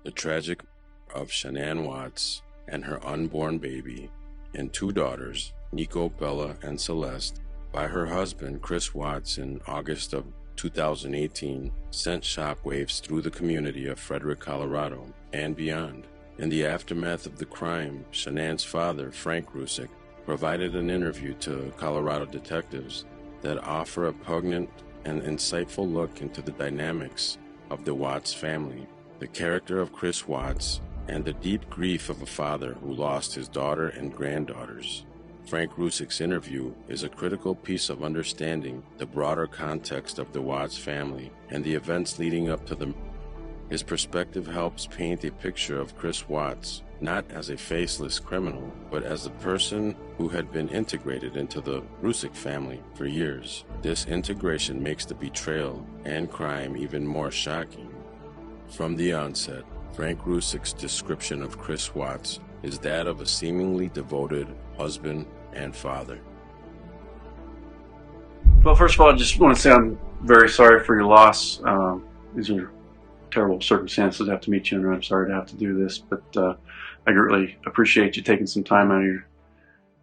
The tragic of Shanann Watts and her unborn baby and 2 daughters, Nico, Bella, and Celeste, by her husband Chris Watts in August of 2018 sent shockwaves through the community of Frederick, Colorado, and beyond. In the aftermath of the crime, Shanann's father, Frank Rzucek, provided an interview to Colorado detectives that offer a poignant and insightful look into the dynamics of the Watts family, the character of Chris Watts, and the deep grief of a father who lost his daughter and granddaughters. Frank Rzucek's interview is a critical piece of understanding the broader context of the Watts family and the events leading up to them. His perspective helps paint a picture of Chris Watts, not as a faceless criminal, but as a person who had been integrated into the Rzucek family for years. This integration makes the betrayal and crime even more shocking. From the onset, Frank Rzucek's description of Chris Watts is that of a seemingly devoted husband and father. Well, first of all, I just want to say I'm very sorry for your loss. These are terrible circumstances to have to meet you, and I'm sorry to have to do this, but I greatly appreciate you taking some time out of your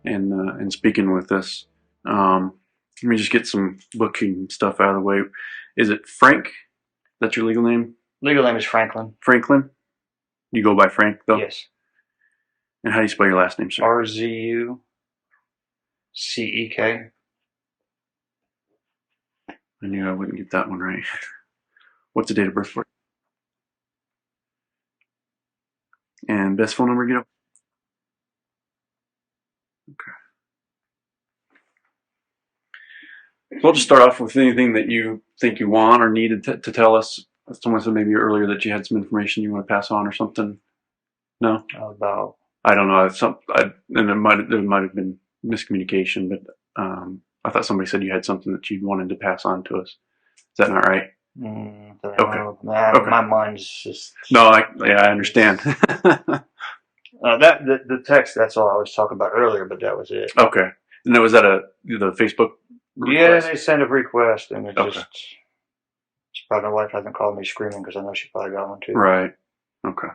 and speaking with us. Let me just get some booking stuff out of the way. Is it Frank? That's your legal name? Legal name is Franklin. Franklin? You go by Frank, though? Yes. And how do you spell your last name, sir? Rzucek. I knew I wouldn't get that one right. What's the date of birth for you? And best phone number to get up? Okay. So I'll just start off with anything that you think you want or needed to tell us. Someone said maybe earlier that you had some information you want to pass on or something. No? About? I don't know. And there might have been miscommunication, but I thought somebody said you had something that you wanted to pass on to us. Is that not right? Okay. My mind's just... No, I understand. the text, that's all I was talking about earlier, but that was it. Okay. And was that the Facebook request? Yeah, they sent a request, and it just... Probably my wife hasn't called me screaming because I know she probably got one too. Right. Okay.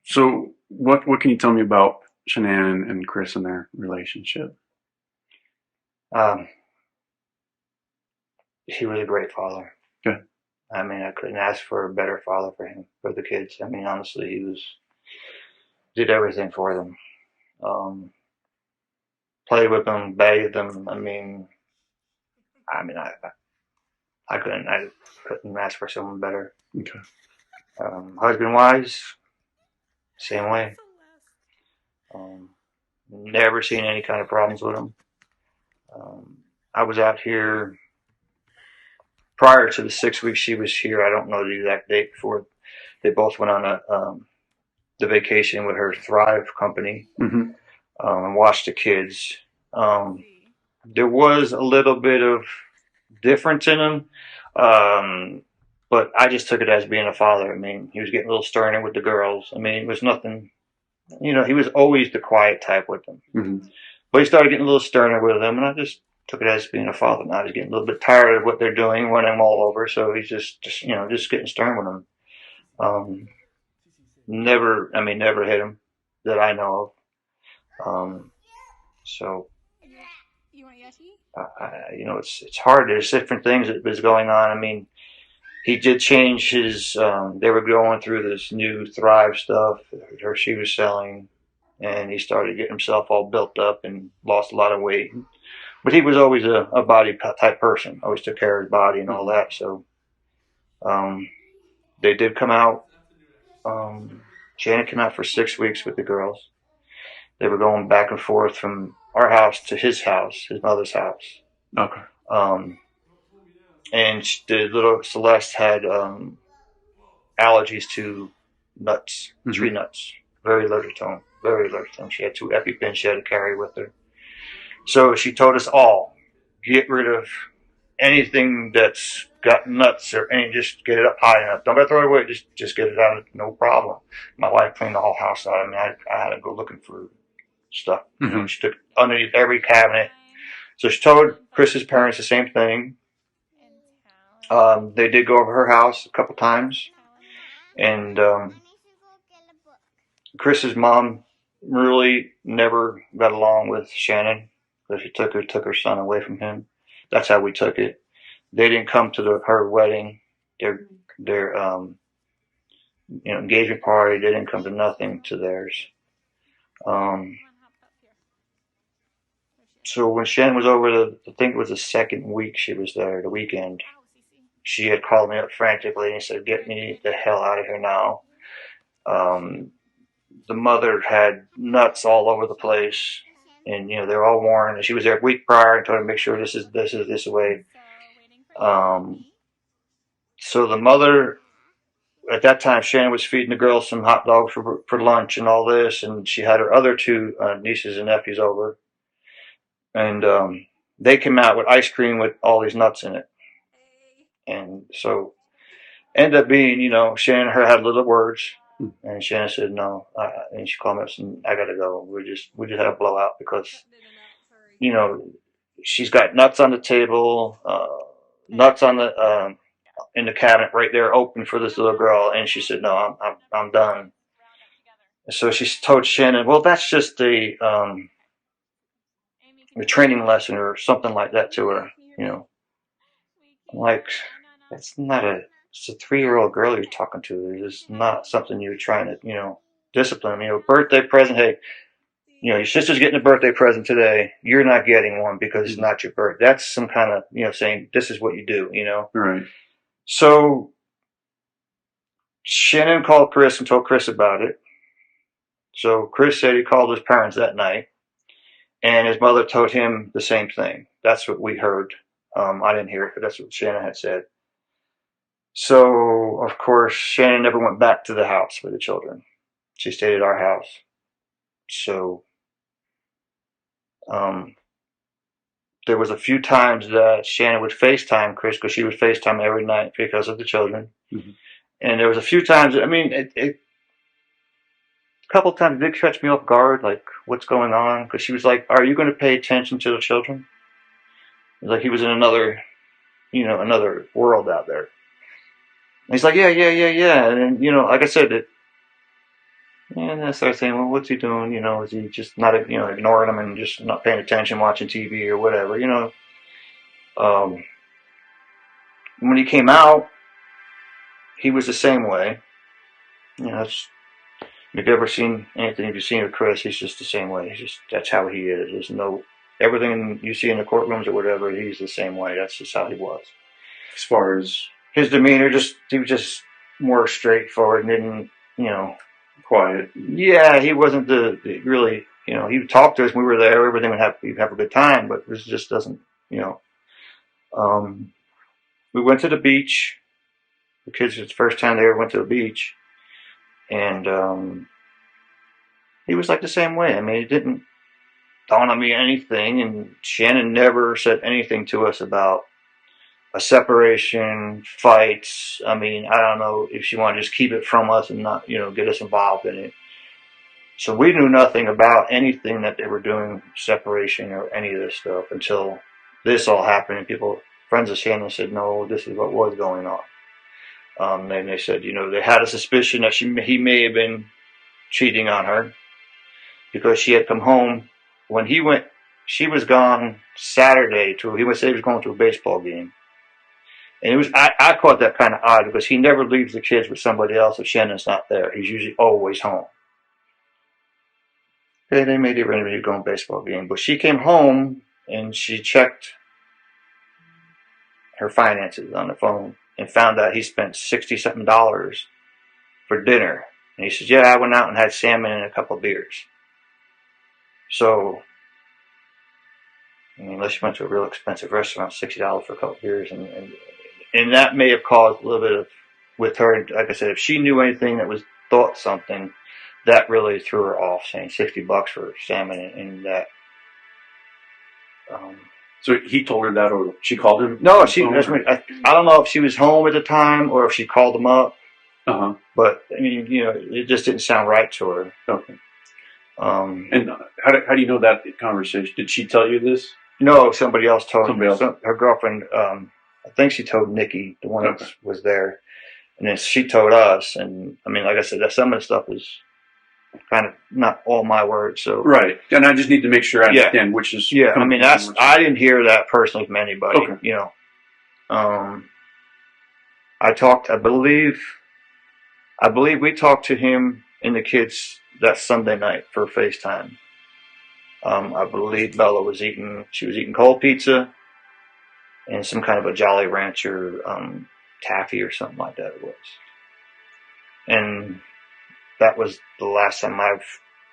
So what can you tell me about Shanann and Chris and their relationship? He was a great father. Okay. I mean, I couldn't ask for a better father for him, for the kids. I mean, honestly, he did everything for them. Played with them, bathed them. I couldn't ask for someone better. Okay. Husband-wise, same way. Never seen any kind of problems with him. I was out here prior to the 6 weeks she was here. I don't know the exact date before they both went on the vacation with her Thrive company, and watched the kids. There was a little bit of difference in him, but I just took it as being a father. I mean, he was getting a little sterner with the girls. I mean, it was nothing, he was always the quiet type with them. But he started getting a little sterner with them, and I just took it as being a father. Now he's getting a little bit tired of what they're doing, running them all over, so he's just getting stern with them. Never hit him that I know of. So... You want Yeti? It's hard. There's different things that was going on. I mean, he did change his. They were going through this new Thrive stuff she was selling, and he started getting himself all built up and lost a lot of weight. But he was always a body type person. Always took care of his body and all that. So, they did come out. Janet came out for 6 weeks with the girls. They were going back and forth from our house to his house, his mother's house. Okay. And the little Celeste had allergies to nuts, tree nuts. Very allergic to them. Very allergic to them. She had 2 EpiPens she had to carry with her. So she told us all, get rid of anything that's got nuts or any, just get it up high enough. Don't gotta throw it away, just get it out, no problem. My wife cleaned the whole house out. I mean, I had to go looking for stuff. She took underneath every cabinet. So she told Chris's parents the same thing. They did go over her house a couple times, and Chris's mom really never got along with Shannon because she took her son away from him. That's how we took it. They didn't come to her wedding, their engagement party. They didn't come to nothing to theirs. So when Shannon was over, I think it was the second week she was there, the weekend, she had called me up frantically and said, "Get me the hell out of here now." The mother had nuts all over the place, and they were all worn. And she was there a week prior and told her to make sure this is this way. So the mother, at that time, Shannon was feeding the girls some hot dogs for lunch and all this, and she had her other two nieces and nephews over, and they came out with ice cream with all these nuts in it, and so ended up being, Shannon and her had little words. And Shannon said no, and she called me up and said, "I gotta go. We just had a blowout because, she's got nuts on the table, nuts on the in the cabinet right there, open for this little girl." And she said, "No, I'm done." So she told Shannon, "Well, that's just a training lesson or something like that to her." I'm like, that's not it's a 3-year-old girl you're talking to. It's not something you're trying to, discipline. Birthday present. Hey, your sister's getting a birthday present today. You're not getting one because it's not your birthday. That's some kind of, saying this is what you do, Right. So Shannon called Chris and told Chris about it. So Chris said he called his parents that night, and his mother told him the same thing. That's what we heard. I didn't hear it, but that's what Shannon had said. So, of course, Shannon never went back to the house with the children. She stayed at our house. So, there was a few times that Shannon would FaceTime Chris because she would FaceTime every night because of the children. Mm-hmm. And there was a few times, a couple of times it did catch me off guard, like, what's going on? Because she was like, "Are you going to pay attention to the children?" Like he was in another world out there. And he's like, yeah. And then, like I said, and I started saying, well, what's he doing? Is he just not, ignoring them and just not paying attention, watching TV or whatever, when he came out, he was the same way. If you've ever seen anything, if you've seen with Chris, he's just the same way. That's how he is. There's no, everything you see in the courtrooms or whatever, he's the same way. That's just how he was. As far as his demeanor, he was just more straightforward and didn't, quiet. Yeah, he wasn't the really, he would talk to us when we were there. Everything we'd have a good time, but this just doesn't, we went to the beach. The kids, it's the first time they ever went to the beach. And he was like the same way. It didn't dawn on me anything. And Shannon never said anything to us about a separation, fights. I don't know if she wanted to just keep it from us and not, get us involved in it. So we knew nothing about anything that they were doing, separation or any of this stuff, until this all happened. And friends of Shannon said, no, this is what was going on. And they said, they had a suspicion that he may have been cheating on her because she had come home when he went. She was gone Saturday he was going to a baseball game. And I caught that kind of odd because he never leaves the kids with somebody else if Shannon's not there. He's usually always home. Okay, they made it ready to go to a baseball game. But she came home and she checked her finances on the phone and found out he spent $60-something for dinner. And he says, yeah, I went out and had salmon and a couple of beers. So, unless you went to a real expensive restaurant, $60 for a couple of beers, and that may have caused a little bit of, with her, like I said, if she knew anything that was thought something, that really threw her off, saying $60 for salmon and that. So he told her that, or she called him? No, I don't know if she was home at the time or if she called him up. Uh-huh. But, it just didn't sound right to her. Okay. And how do you know that conversation? Did she tell you this? No, somebody else told her. Her girlfriend, I I think she told Nikki, the one that was there, and then she told us. And I mean, like I said, that some of the stuff is kind of not all my words. So right, and I just need to make sure I understand which is. Yeah, I mean, I didn't hear that personally from anybody. Okay. You know, I talked. I believe we talked to him and the kids that Sunday night for FaceTime. I believe Bella was eating cold pizza and some kind of a Jolly Rancher taffy or something like that it was. And that was the last time I've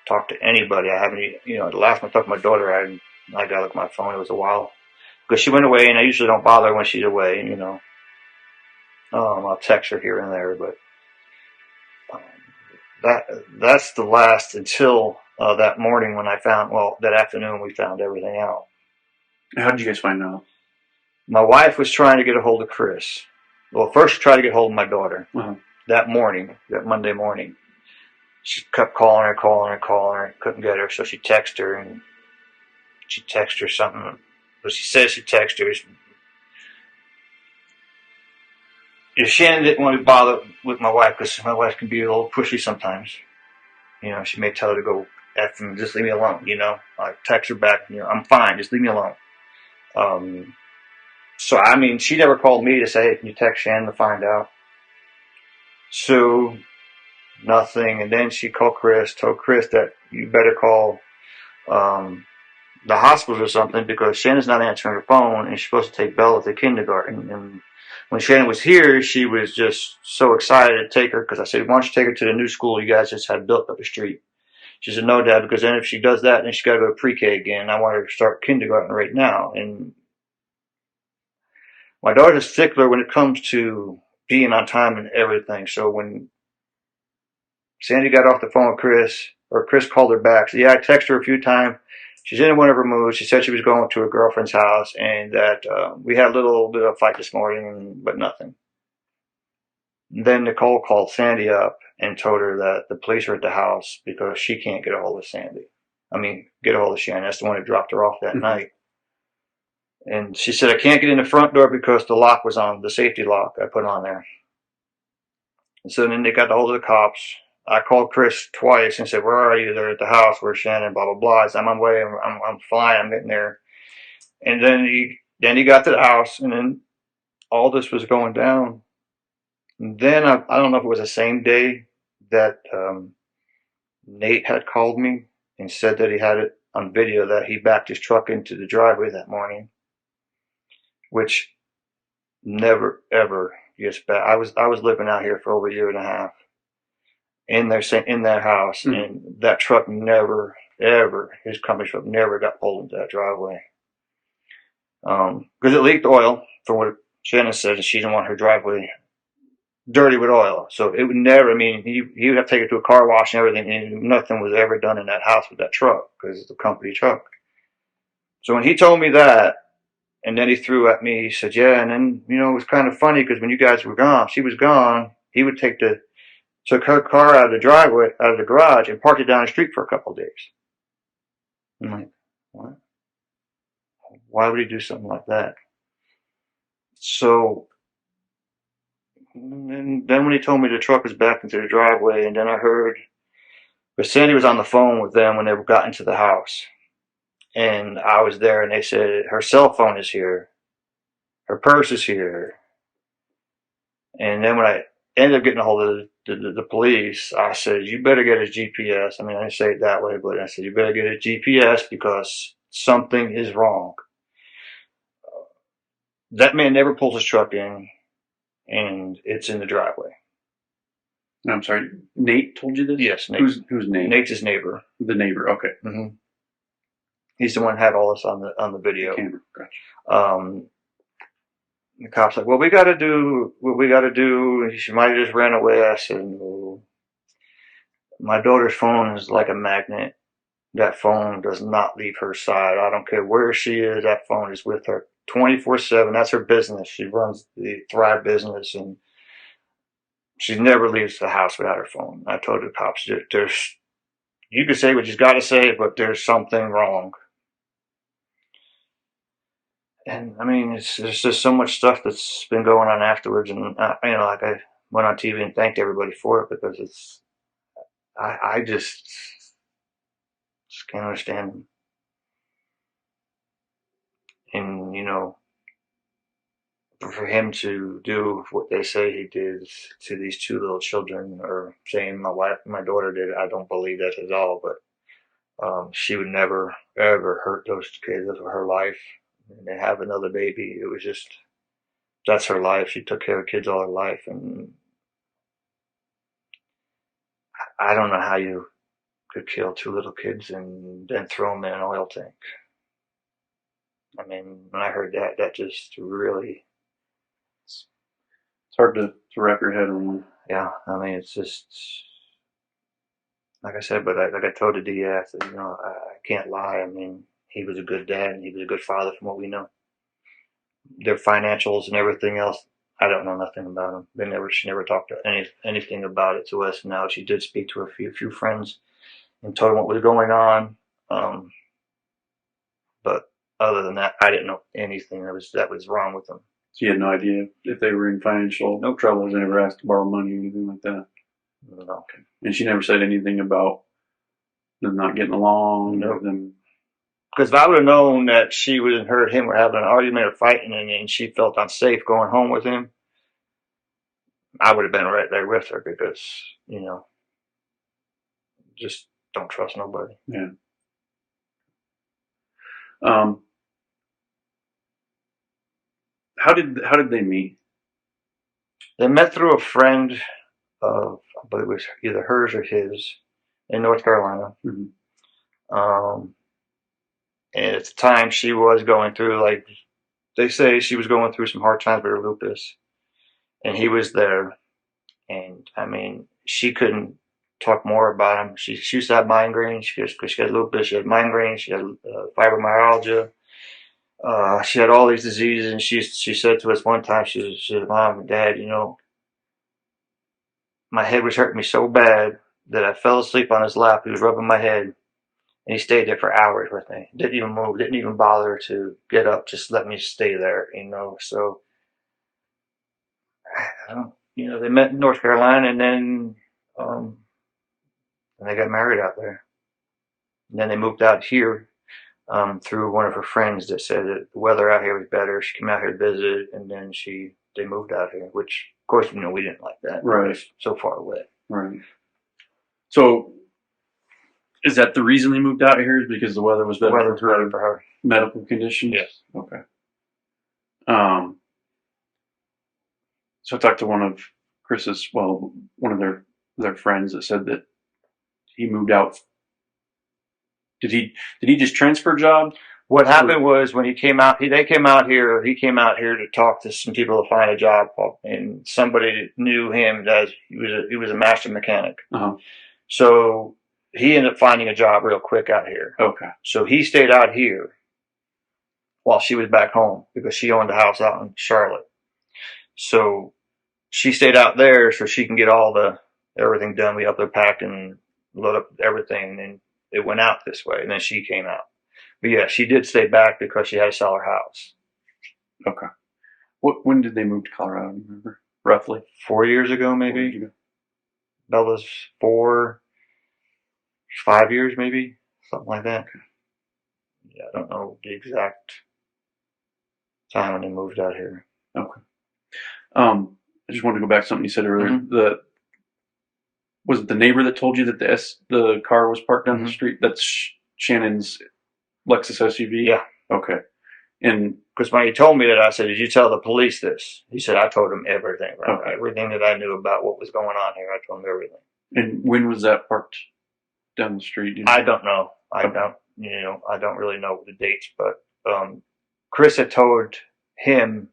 talked to anybody. I haven't, the last time I talked to my daughter, I got to look at my phone. It was a while. Because she went away, and I usually don't bother her when she's away, I'll text her here and there, but that's the last until that morning when that afternoon we found everything out. How did you guys find out? My wife was trying to get a hold of Chris. Well, first she tried to get a hold of my daughter. That morning, that Monday morning. She kept calling her, couldn't get her, so she texted her, and she texted her something. But she says she texted her. Shannon didn't want to bother with my wife because my wife can be a little pushy sometimes. She may tell her to go F and just leave me alone, I text her back, I'm fine, just leave me alone. So, I mean, she never called me to say, hey, can you text Shannon to find out? So, nothing. And then she called Chris, told Chris that you better call the hospital or something because Shannon's not answering her phone and she's supposed to take Bella to kindergarten. And when Shannon was here, she was just so excited to take her because I said, why don't you take her to the new school you guys just had built up the street? She said, no, Dad, because then if she does that, then she's got to go to pre-K again. I want her to start kindergarten right now. And my daughter's a stickler when it comes to being on time and everything. So when Sandy got off the phone with Chris, or Chris called her back, so I texted her a few times. She's in one of her moods. She said she was going to her girlfriend's house and that we had a little bit of a fight this morning, but nothing. Then Nicole called Sandy up and told her that the police are at the house because she can't get a hold of Sandy. Get a hold of Shannon. That's the one who dropped her off that night. And she said, I can't get in the front door because the lock was on, the safety lock I put on there. And so then they got a hold of the cops. I called Chris twice and said, where are you? They're at the house. Where's Shannon? Blah, blah, blah. I said, I'm on my way. I'm fine. I'm getting there. And then he got to the house, and then all this was going down. And then I don't know if it was the same day that Nate had called me and said that he had it on video that he backed his truck into the driveway that morning, which never, ever gets back. I was living out here for over a year and a half. In their house, and that truck never, ever, his company truck never got pulled into that driveway. Because it leaked oil, from what Shannon said, and she didn't want her driveway dirty with oil. So it would never, he would have to take it to a car wash and everything, and nothing was ever done in that house with that truck, because it's a company truck. So when he told me that, and then he threw at me, he said, yeah, and then, it was kind of funny, because when you guys were gone, she was gone, he would took her car out of the garage, and parked it down the street for a couple of days. I'm like, what? Why would he do something like that? So, and then when he told me the truck was back into the driveway, and then I heard, but Sandy was on the phone with them when they got into the house. And I was there, and they said, her cell phone is here. Her purse is here. And then when I ended up getting a hold of the police, I said, you better get his GPS. I didn't say it that way, but I said, you better get his GPS because something is wrong. That man never pulls his truck in, and it's in the driveway. I'm sorry, Nate told you this? Yes, Nate. Who's Nate? Nate's his neighbor. The neighbor, okay. Mm-hmm. He's the one who had all this on the video. Camera, gotcha. The cop's like, well, we got to do what we got to do. She might have just ran away. I said, no. My daughter's phone is like a magnet. That phone does not leave her side. I don't care where she is. That phone is with her 24/7. That's her business. She runs the Thrive business, and she never leaves the house without her phone. I told the cops, you can say what you got to say, but there's something wrong. And I mean, there's just so much stuff that's been going on afterwards, and you know, like I went on TV and thanked everybody for it because I just can't understand him. And you know, for him to do what they say he did to these two little children, or saying my daughter did, I don't believe that at all. But she would never ever hurt those kids. That was her life. And they have another baby. It was just that's her life. She took care of kids all her life, and I don't know how you could kill two little kids and then throw them in an oil tank. I mean, when I heard that, that just really, It's hard to wrap your head around. yeah. I mean, it's just like I said, but like I told the DA, I said, you know, I can't lie. I mean, he was a good dad and he was a good father from what we know. Their financials and everything else, I don't know nothing about them. She never talked to anything about it to us. Now she did speak to a few friends and told them what was going on. But other than that, I didn't know anything that was wrong with them. So you had no idea if they were in financial trouble. They never asked to borrow money or anything like that. No. Okay. And she never said anything about them not getting along. Nope. Them. Because if I would have known that she would have heard him were having an argument or fighting, and she felt unsafe going home with him, I would have been right there with her because, you know, just don't trust nobody. Yeah. How did they meet? They met through a friend of, but it was either hers or his in North Carolina. Mm-hmm. And at the time she was going through, like, they say she was going through some hard times with her lupus. And he was there. And, I mean, she couldn't talk more about him. She used to have migraines because she had lupus. She had migraines. She had fibromyalgia. She had all these diseases. And she said to us one time, she said, Mom and Dad, you know, my head was hurting me so bad that I fell asleep on his lap. He was rubbing my head. And he stayed there for hours with me. Didn't even move. Didn't even bother to get up. Just let me stay there, you know. So, I don't, you know, they met in North Carolina, and then they got married out there. And then they moved out here through one of her friends that said that the weather out here was better. She came out here to visit, and then they moved out here. Which, of course, you know, we didn't like that. Right. It was so far away. Right. So. Is that the reason they moved out here? Is because the weather was better, better for her medical conditions? Yes. Okay. So I talked to one of their friends that said that he moved out. Did he just transfer jobs? What happened was when he came out here to talk to some people to find a job, and somebody knew him as he was a master mechanic. Uh-huh. So he ended up finding a job real quick out here. Okay. So he stayed out here while she was back home because she owned a house out in Charlotte. So she stayed out there so she can get everything done. We helped her pack and load up everything, and it went out this way. And then she came out. But yeah, she did stay back because she had to sell her house. Okay. When did they move to Colorado? Do you remember? Roughly? 4 years ago, maybe. Bella's 4. 5 years, maybe, something like that. Yeah, I don't know the exact time when they moved out here. Okay. I just wanted to go back to something you said earlier. Mm-hmm. Was it the neighbor that told you that the car was parked down mm-hmm. the street? That's Shannon's Lexus SUV? Yeah. Okay. And because when he told me that, I said, "Did you tell the police this?" He said, "I told him everything. Right? Okay. Everything that I knew about what was going on here. I told him everything." And when was that parked down the street? I don't know. I don't really know the dates, but Chris had told him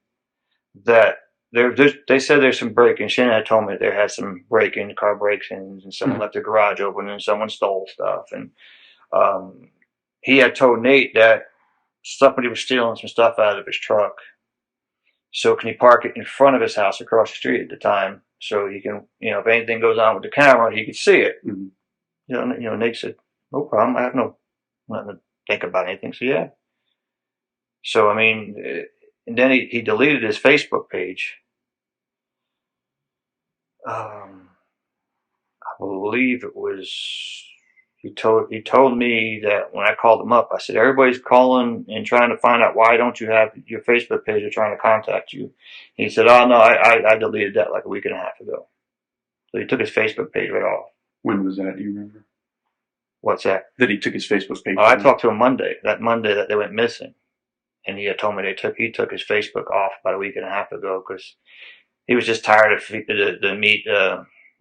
that they said there's some break-in. Shannon had told me they had some break-in, car breaks-ins, and someone left the garage open and someone stole stuff. And he had told Nate that somebody was stealing some stuff out of his truck. So can he park it in front of his house across the street at the time so he can, if anything goes on with the camera, he could see it. Mm-hmm. Nate said, no problem. I have nothing to think about anything. So yeah. So, I mean, and then he deleted his Facebook page. I believe it was, he told me that when I called him up, I said, everybody's calling and trying to find out why don't you have your Facebook page, they're trying to contact you. He said, oh no, I deleted that like a week and a half ago. So he took his Facebook page right off. When was that? Do you remember? What's that? That he took his Facebook page. Oh, I talked to him Monday that they went missing. And he had told me he took his Facebook off about a week and a half ago because he was just tired of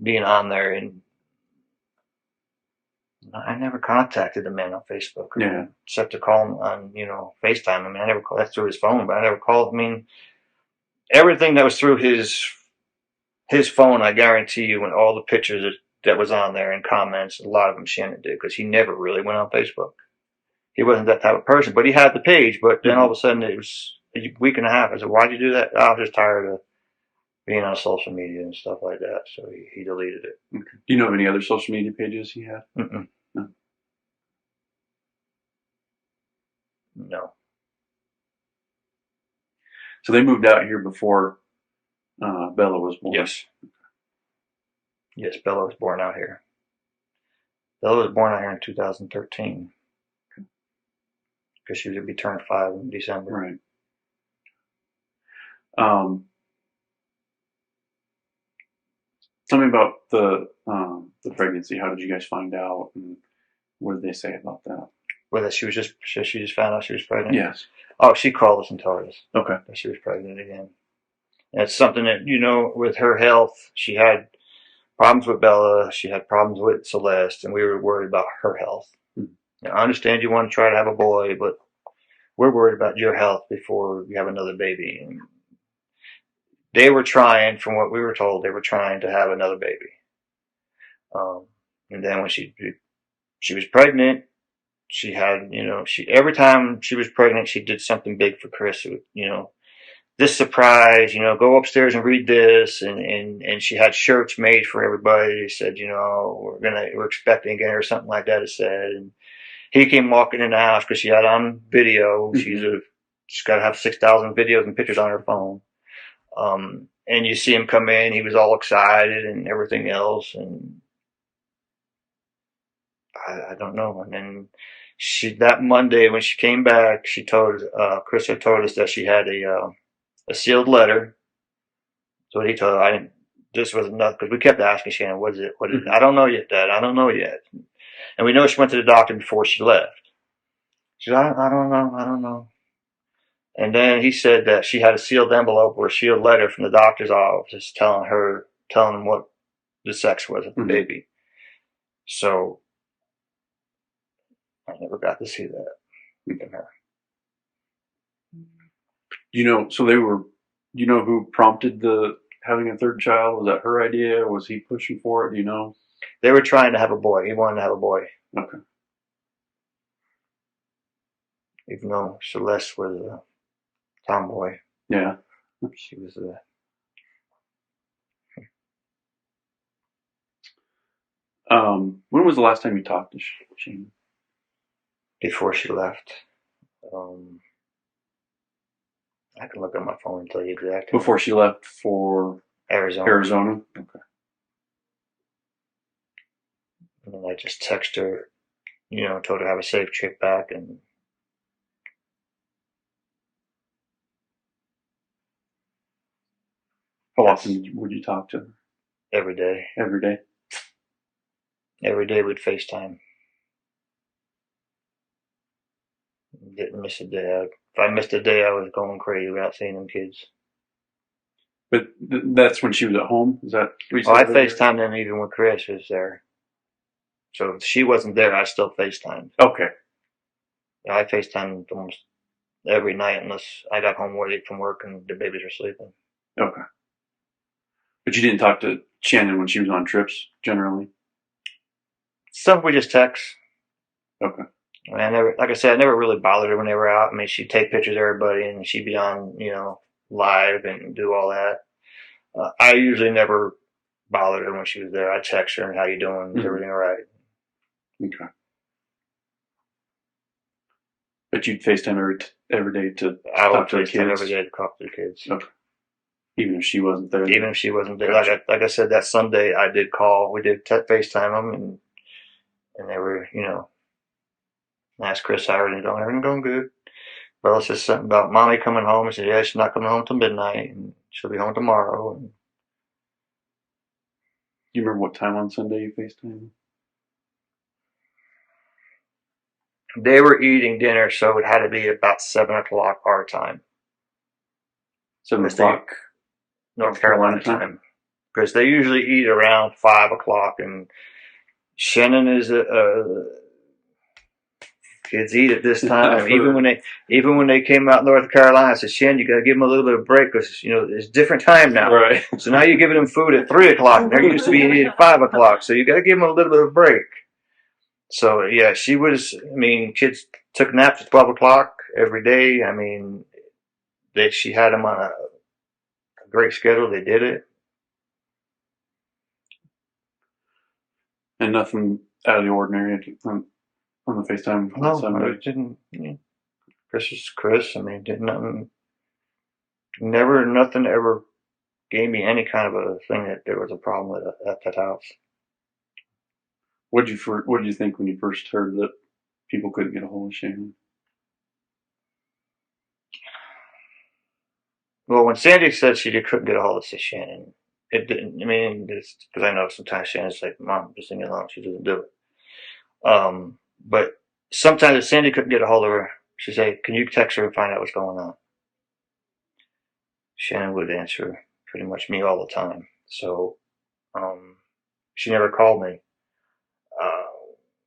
being on there. And I never contacted the man on Facebook. Yeah. Except to call him on, FaceTime. I mean, I never called, that's through his phone, but I never called. I mean, everything that was through his phone, I guarantee you, when all the pictures that was on there and comments, a lot of them Shannon did because he never really went on Facebook. He wasn't that type of person, but he had the page. But then all of a sudden, it was a week and a half. I said, "Why'd you do that?" Oh, I was just tired of being on social media and stuff like that. So he deleted it. Okay. Do you know of any other social media pages he had? No. So they moved out here before Bella was born. Yes. Yes, Bella was born out here. Bella was born out here in 2013. Because she would be turned 5 in December. Right. Tell me about the pregnancy. How did you guys find out, and what did they say about that? Whether she just found out she was pregnant. Yes. Oh, she called us and told us. Okay. That she was pregnant again. And it's something that with her health, she had problems with Bella. She had problems with Celeste, and we were worried about her health. Now, I understand you want to try to have a boy, but we're worried about your health before you have another baby. And they were trying, from what we were told, they were trying to have another baby. And then when she was pregnant, she had, every time she was pregnant, she did something big for Chris. This surprise, go upstairs and read this. And she had shirts made for everybody. She said, we're expecting again, or something like that, it said. And he came walking in the house because she had on video. She's got to have 6,000 videos and pictures on her phone. And you see him come in. He was all excited and everything else. And I don't know. And then that Monday when she came back, she told Chris had told us that she had a sealed letter. So he told her, this was enough, because we kept asking Shannon, what is it? What is it? I don't know yet, Dad. I don't know yet. And we know she went to the doctor before she left. She said, I don't know. And then he said that she had a sealed envelope or a sealed letter from the doctor's office telling them what the sex was of the baby. So I never got to see that from her. So who prompted having a third child? Was that her idea? Was he pushing for it? Do you know? They were trying to have a boy. He wanted to have a boy. Okay. Even though Celeste was a tomboy. Yeah. She was when was the last time you talked to Shannon? Before she left. I can look at my phone and tell you exactly. Before she left for Arizona? Okay. And then I just texted her, told her to have a safe trip back. And how often would you talk to her? Every day. Every day? Every day we'd FaceTime. Didn't miss a day. If I missed a day, I was going crazy without seeing them kids. But that's when she was at home? Is that what you said? I FaceTimed them even when Chris was there. So if she wasn't there, I still FaceTimed. Okay. Yeah, I FaceTimed almost every night unless I got home late from work and the babies were sleeping. Okay. But you didn't talk to Shannon when she was on trips, generally? Some we just text. Okay. I never, like I said, I never really bothered her when they were out. I mean, she'd take pictures of everybody and she'd be on, live and do all that. I usually never bothered her when she was there. I text her and how you doing? Is everything all right? Okay. But you'd FaceTime every day to I would talk to the FaceTime kids? every day to talk to the kids. Okay. Even if she wasn't there? Even if she wasn't there. Gotcha. Like I said, that Sunday I did call. We did FaceTime them, and they were, I asked Chris how everything going. Everything going good. Bella said something about mommy coming home. I said, yeah, she's not coming home till midnight, and she'll be home tomorrow. And you remember what time on Sunday you FaceTimed? They were eating dinner, so it had to be about 7 o'clock our time. 7 o'clock? North Carolina time. Because they usually eat around 5 o'clock, and Shannon is kids eat at this time. even when they came out North Carolina, I said, Shannon, you got to give them a little bit of break because it's different time now. Right. So now you're giving them food at 3 o'clock. And they're used to be eating at 5 o'clock. So you got to give them a little bit of break. So yeah, she was. Kids took naps at 12 o'clock every day. She had them on a great schedule. They did it. And nothing out of the ordinary on the FaceTime on Sunday? It didn't. Chris is Chris. Did nothing. Nothing ever gave me any kind of a thing that there was a problem with at that house. What did you think when you first heard that people couldn't get a hold of Shannon? Well, when Sandy said she couldn't get a hold of Shannon, it didn't. Because I know sometimes Shannon's like, "Mom, just leave me alone." She doesn't do it. But sometimes if Sandy couldn't get a hold of her, she'd say, "Can you text her and find out what's going on?" Shannon would answer pretty much me all the time. So she never called me.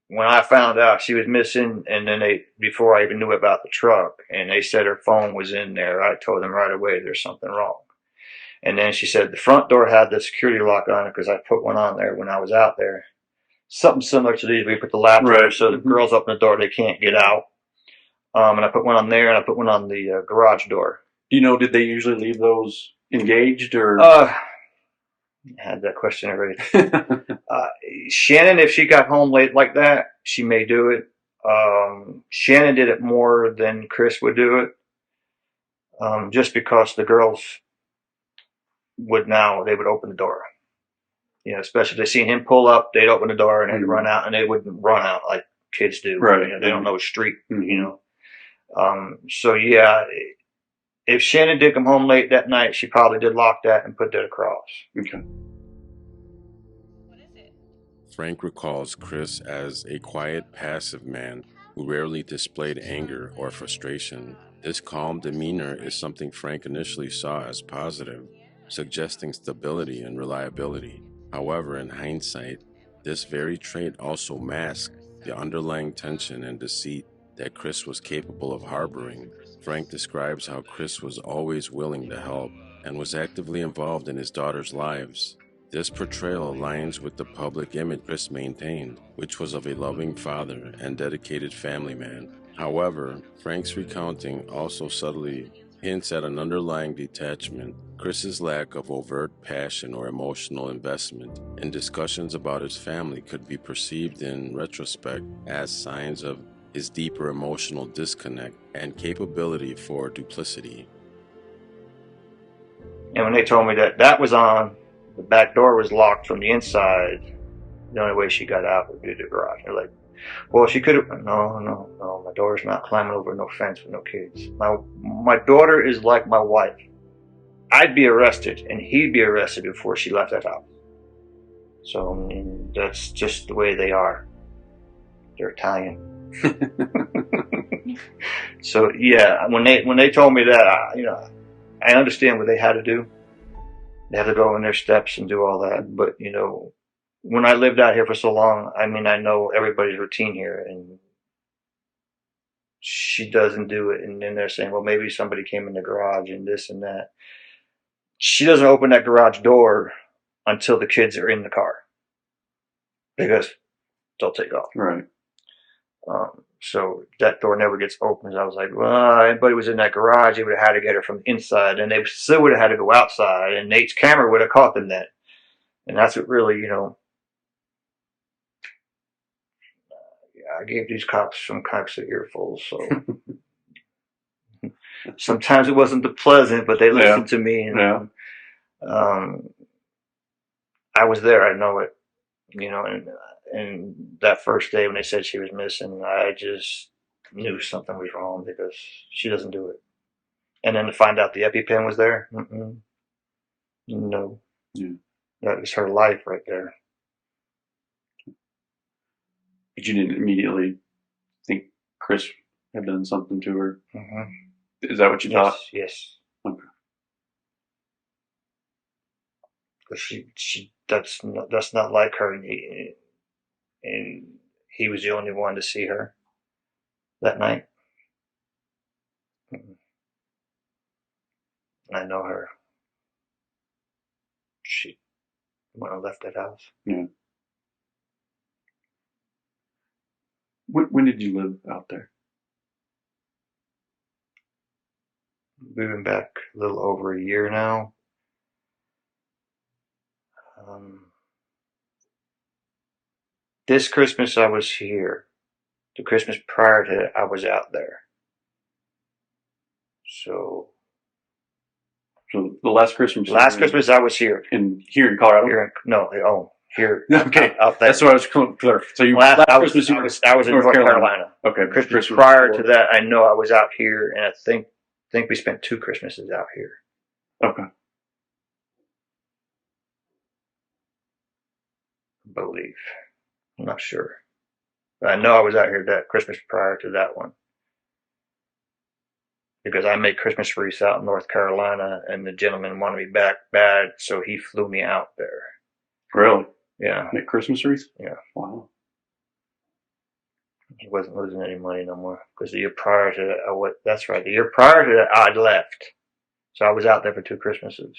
When I found out she was missing, and then before I even knew about the truck, and they said her phone was in there, I told them right away there's something wrong. And then she said the front door had the security lock on it because I put one on there when I was out there. Something similar to these. We put the latch on so the girls open the door, they can't get out. And I put one on there, and I put one on the garage door. Did they usually leave those engaged or? I had that question already. Shannon, if she got home late like that, she may do it. Shannon did it more than Chris would do it. Just because the girls would open the door. Especially if they seen him pull up, they'd open the door and they'd run out, and they wouldn't run out like kids do. Right. They don't know a street, So yeah, if Shannon did come home late that night, she probably did lock that and put that across. Okay. What is it? Frank recalls Chris as a quiet, passive man who rarely displayed anger or frustration. This calm demeanor is something Frank initially saw as positive, suggesting stability and reliability. However, in hindsight, this very trait also masked the underlying tension and deceit that Chris was capable of harboring. Frank describes how Chris was always willing to help and was actively involved in his daughter's lives. This portrayal aligns with the public image Chris maintained, which was of a loving father and dedicated family man. However, Frank's recounting also subtly hints at an underlying detachment. Chris's lack of overt passion or emotional investment in discussions about his family could be perceived in retrospect as signs of his deeper emotional disconnect and capability for duplicity. And when they told me that was on, the back door was locked from the inside, the only way she got out would be the garage. They're like, well, she could have. No, my daughter's not climbing over no fence with no kids. My daughter is like my wife. I'd be arrested and he'd be arrested before she left that house. So that's just the way they are. They're Italian. So yeah, when they told me that, I understand what they had to do. They had to go in their steps and do all that. But when I lived out here for so long, I know everybody's routine here, and she doesn't do it. And then they're saying, well, maybe somebody came in the garage and this and that. She doesn't open that garage door until the kids are in the car, because they'll take off. Right. So that door never gets opened. I was like, well, anybody was in that garage, they would have had to get her from the inside, and they still would have had to go outside, and Nate's camera would have caught them then. And that's what really, I gave these cops some kinds of earfuls. So Sometimes it wasn't the pleasant, but they listened to me. And, Yeah. I was there. I know it. And that first day when they said she was missing, I just knew something was wrong because she doesn't do it. And then to find out the EpiPen was there, no. Yeah. That was her life right there. But you didn't immediately think Chris had done something to her. Mm-hmm. Is that what you thought? Yes. Okay. Because that's not like her. And he was the only one to see her that night. And I know her. She went and left that house. Yeah. When did you live out there? We've been back a little over a year now. This Christmas I was here. The Christmas prior to it, I was out there. So the last Christmas. Christmas I was here. Here in Colorado. Here. Okay, out there. that's what I was clear. So Christmas I was in North Carolina. Okay, Christmas prior to that, I know I was out here, and I think we spent 2 Christmases out here. Okay. I believe. I'm not sure. But I know I was out here that Christmas prior to that one. Because I made Christmas wreaths out in North Carolina, and the gentleman wanted me back bad, so he flew me out there. Really? Yeah. Make Christmas wreaths? Yeah. Wow. He wasn't losing any money no more. Because the year prior to that, that's right. The year prior to that, I'd left. So I was out there for 2 Christmases.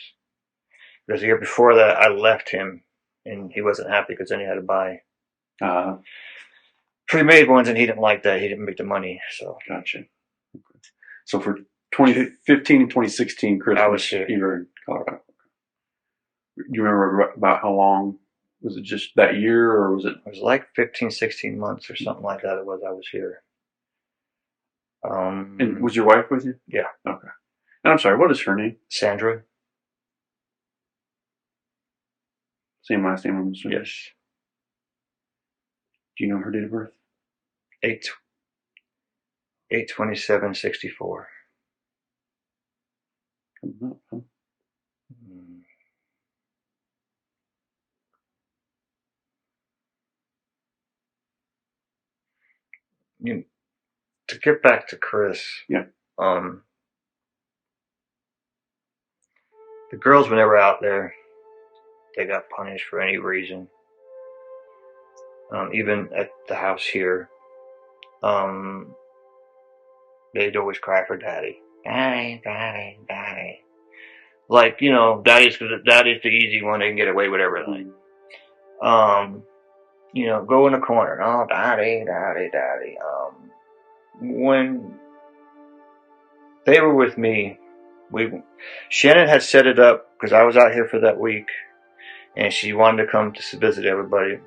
Because the year before that, I left him, and he wasn't happy because then he had to buy pre-made ones, and he didn't like that. He didn't make the money. So gotcha. Okay. So for 2015 and 2016 Christmas, I was here. You were in Colorado. Do you remember about how long? Was it just that year, or was it? It was like 15, 16 months or something like that. I was here. And was your wife with you? Yeah. Okay. And I'm sorry, what is her name? Sandra. Same last name, I'm assuming. Yes. Do you know her date of birth? 8/27/64. To get back to Chris. Yeah. The girls were never out there. They got punished for any reason. Even at the house here, they'd always cry for daddy. Daddy, daddy, daddy. Like, daddy's the easy one. They can get away with everything. Go in the corner. Oh, daddy, daddy, daddy. When they were with me, Shannon had set it up because I was out here for that week, and she wanted to come to visit everybody.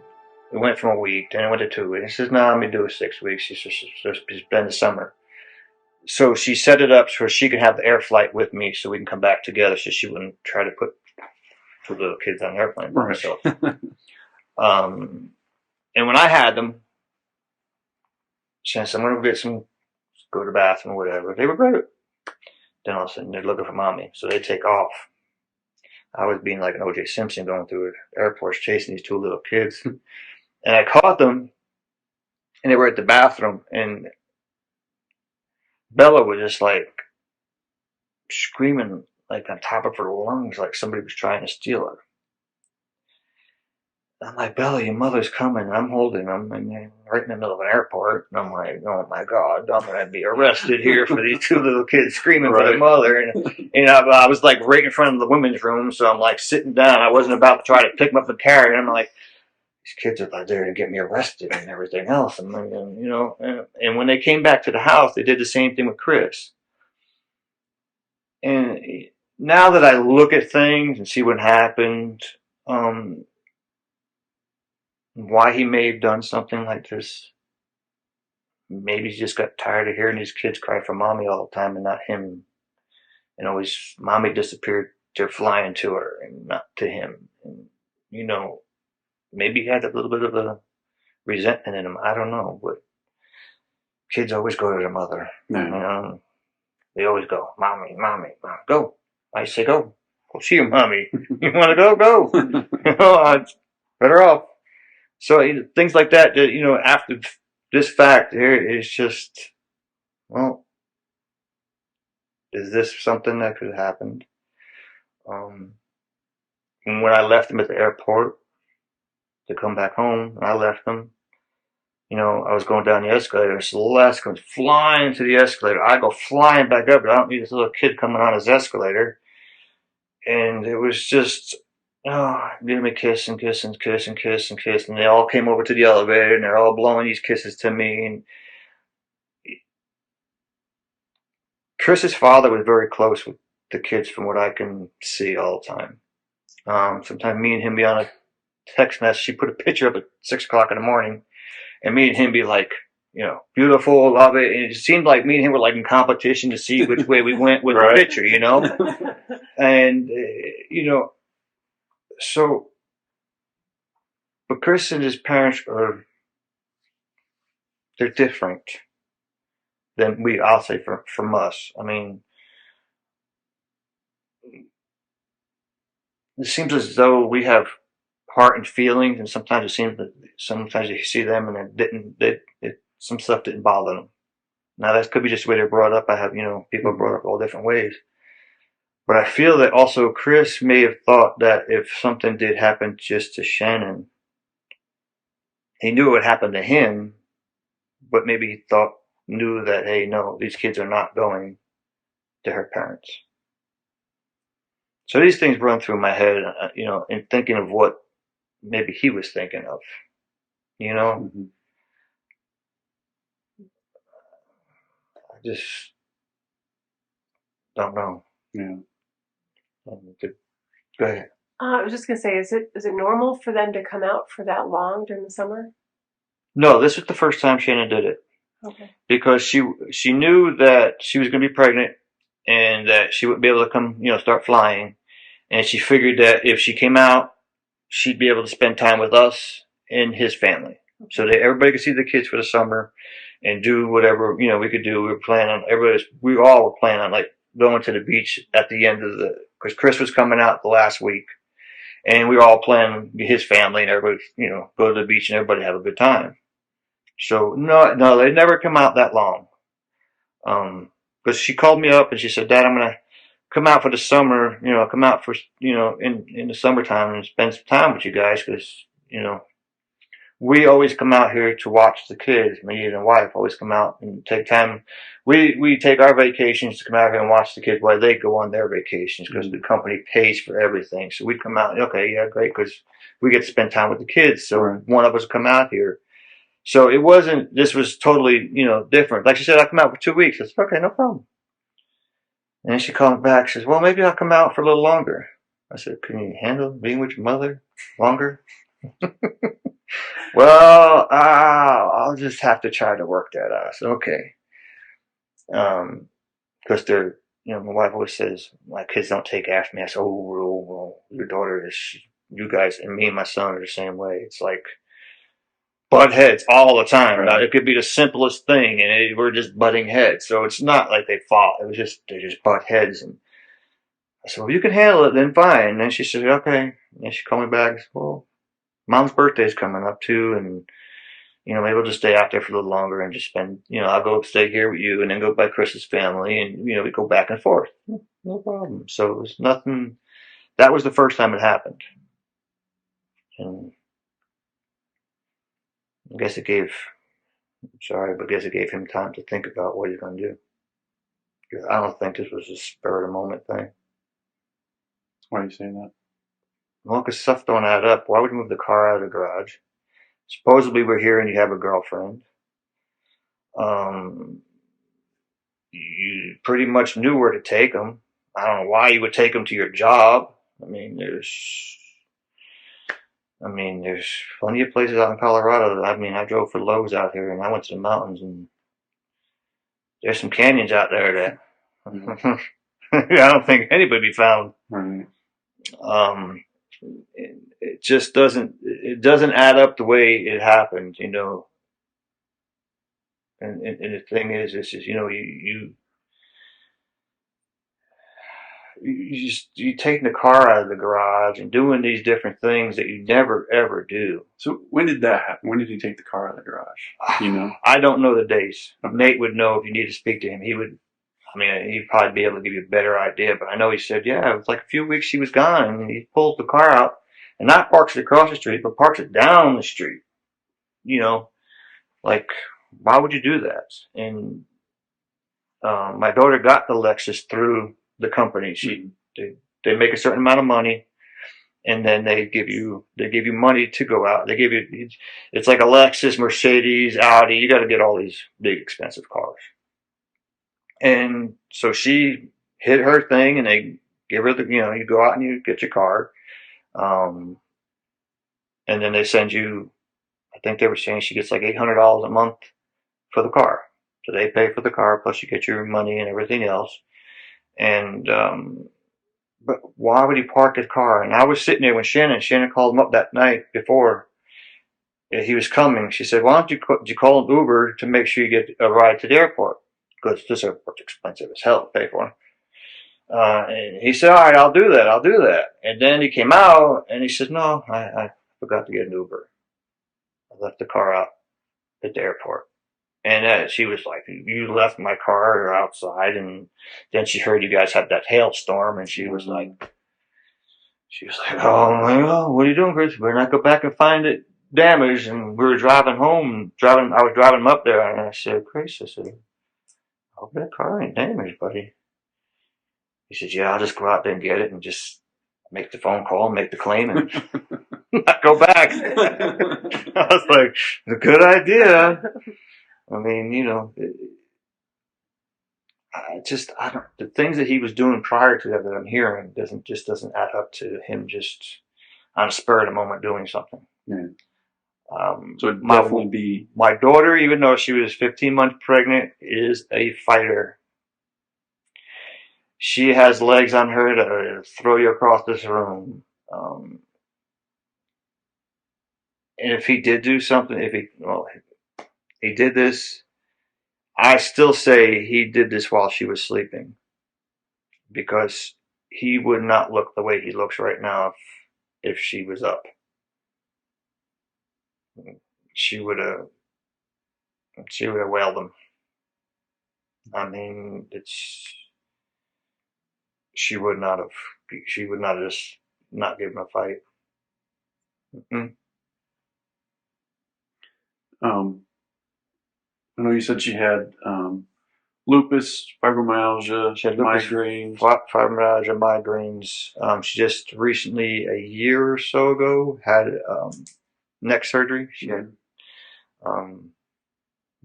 It went from a week, then it went to 2 weeks. She says, "No, I'm gonna do it 6 weeks." She says, "It's been the summer." So she set it up so she could have the air flight with me, so we can come back together, so she wouldn't try to put 2 little kids on the airplane by herself. And when I had them, since I'm gonna go to the bathroom or whatever, they were great. Then all of a sudden they're looking for mommy, so they take off. I was being like an O.J. Simpson going through airports chasing these 2 little kids. And I caught them, and they were at the bathroom, and Bella was just like screaming like on top of her lungs like somebody was trying to steal her. I'm like, "Bella, your mother's coming." I'm holding them, and right in the middle of an airport. And I'm like, "Oh my God, I'm going to be arrested here for these 2 little kids screaming for their mother." And I was like right in front of the women's room, so I'm like sitting down. I wasn't about to try to pick them up and carry them. I'm like, these kids are like there to get me arrested and everything else. And when they came back to the house, they did the same thing with Chris. And now that I look at things and see what happened, why he may have done something like this. Maybe he just got tired of hearing these kids cry for mommy all the time and not him and always mommy disappeared. They're flying to her and not to him. And, you know, maybe he had a little bit of a resentment in him. I don't know, but kids always go to their mother. Yeah. You know, they always go, mommy, mommy, mom, go. I say go. Go see your mommy. You want to go? Go. You know, it's better off. So things like that, you know, after this fact here is just, well, is this something that could have happened? And when I left him at the airport to come back home, I left him. You know, I was going down the escalator. Celeste comes flying to the escalator. I go flying back up, but I don't need this little kid coming on his escalator. And it was just, oh, giving me kiss and kiss and kiss and kiss and kiss. And they all came over to the elevator and they're all blowing these kisses to me. And Chris's father was very close with the kids from what I can see all the time. Sometimes me and him be on a text message. She put a picture up at 6 o'clock in the morning, and me and him be like, you know, beautiful, love it. And it seemed like me and him were like in competition to see which way we went with Right. the picture, you know? And, you know, so, but Chris and his parents they're different than I'll say from us. I mean, it seems as though we have heart and feelings, and sometimes it seems that sometimes you see them and some stuff didn't bother them. Now that could be just the way they're brought up. I have, you know, people are brought up all different ways. But I feel that also Chris may have thought that if something did happen just to Shannon, he knew it would happen to him, but maybe he knew that, hey, no, these kids are not going to her parents. So these things run through my head, you know, in thinking of what maybe he was thinking of, you know? Mm-hmm. I just don't know. Yeah. Go ahead. I was just gonna say, is it normal for them to come out for that long during the summer? No, this was the first time Shannon did it. Okay. Because she knew that she was going to be pregnant and that she wouldn't be able to come, you know, start flying. And she figured that if she came out, she'd be able to spend time with us and his family. So that everybody could see the kids for the summer and do whatever, you know, we could do. We all were planning on like going to the beach at the end of because Chris was coming out the last week. And we were all planning his family and everybody, you know, go to the beach and everybody have a good time. So no, they never come out that long. Because she called me up and she said, Dad, I'm going to come out for the summer, you know, come out for, you know, in the summertime and spend some time with you guys. Because, you know, we always come out here to watch the kids. Me and the wife always come out and take time. We take our vacations to come out here and watch the kids while they go on their vacations because the company pays for everything. So we come out, okay, yeah, great, because we get to spend time with the kids. So one of us come out here. So this was totally, you know, different. Like she said, I'll come out for 2 weeks. I said, okay, no problem. And then she called me back. She says, well, maybe I'll come out for a little longer. I said, can you handle being with your mother longer? Well, I'll just have to try to work that out. I said, okay. Because they're, you know, my wife always says, my kids don't take after me. I said, oh, your daughter is, you guys, and me and my son are the same way. It's like, butt heads all the time. Right. It could be the simplest thing, and we're just butting heads. So it's not like they fought. It was just they just butt heads. And I said, "Well, you can handle it, then fine." And then she said, "Okay." And she called me back. I said, "Well, Mom's birthday's coming up too, and you know maybe we'll just stay out there for a little longer and just spend. You know, I'll go stay here with you, and then go by Chris's family, and you know we go back and forth. No problem." So it was nothing. That was the first time it happened, and I guess it gave him time to think about what he's going to do. I don't think this was a spur of the moment thing. Why are you saying that? Well, because stuff don't add up. Why would you move the car out of the garage? Supposedly we're here and you have a girlfriend. You pretty much knew where to take him. I don't know why you would take him to your job. I mean, there's plenty of places out in Colorado. I mean, I drove for Lowe's out here, and I went to the mountains, and there's some canyons out there that I don't think anybody be found. Right. It just doesn't. It doesn't add up the way it happened, you know. And the thing is, you know, you taking the car out of the garage and doing these different things that you never ever do. So when did that happen? When did he take the car out of the garage? You know? I don't know the days. Okay. Nate would know if you need to speak to him. He would. I mean, he'd probably be able to give you a better idea. But I know he said, yeah, it was like a few weeks he was gone, and he pulls the car out and not parks it across the street, but parks it down the street. You know, like, why would you do that? And my daughter got the Lexus through the company. They make a certain amount of money, and then they give you money to go out. They give you, it's like a Lexus, Mercedes, Audi. You got to get all these big expensive cars. And so she hit her thing, and they give her you go out and you get your car, and then they send you. I think they were saying she gets like $800 a month for the car. So they pay for the car, plus you get your money and everything else. And but why would he park his car? And I was sitting there when Shannon called him up that night before he was coming. She said, "Why don't you call an Uber to make sure you get a ride to the airport? Because this airport's expensive as hell to pay for." And he said, "All right, I'll do that." And then he came out and he said, "No, I forgot to get an Uber. I left the car out at the airport." And she was like, "You left my car outside." And then she heard you guys had that hailstorm, and she was like, "Oh my God, what are you doing, Chris? We're not go back and find it damaged." And we were driving home, I was driving him up there, and I said, "Chris," I said, "I hope that car ain't damaged, buddy." He said, "Yeah, I'll just go out there and get it and just make the phone call, make the claim, and not go back." I was like, "A good idea." I mean, you know, the things that he was doing prior to that I'm hearing doesn't add up to him just on a spur of the moment doing something. Yeah. So it'd definitely be my daughter, even though she was 15 months pregnant, is a fighter. She has legs on her to throw you across this room. And if he did do something, he did this. I still say he did this while she was sleeping, because he would not look the way he looks right now if she was up. She would have wailed him. I mean, she would not have just not given him a fight. Mm-mm. I know you said she had lupus, fibromyalgia, She had lupus, migraines. fibromyalgia, migraines. She just recently, a year or so ago, had neck surgery. She had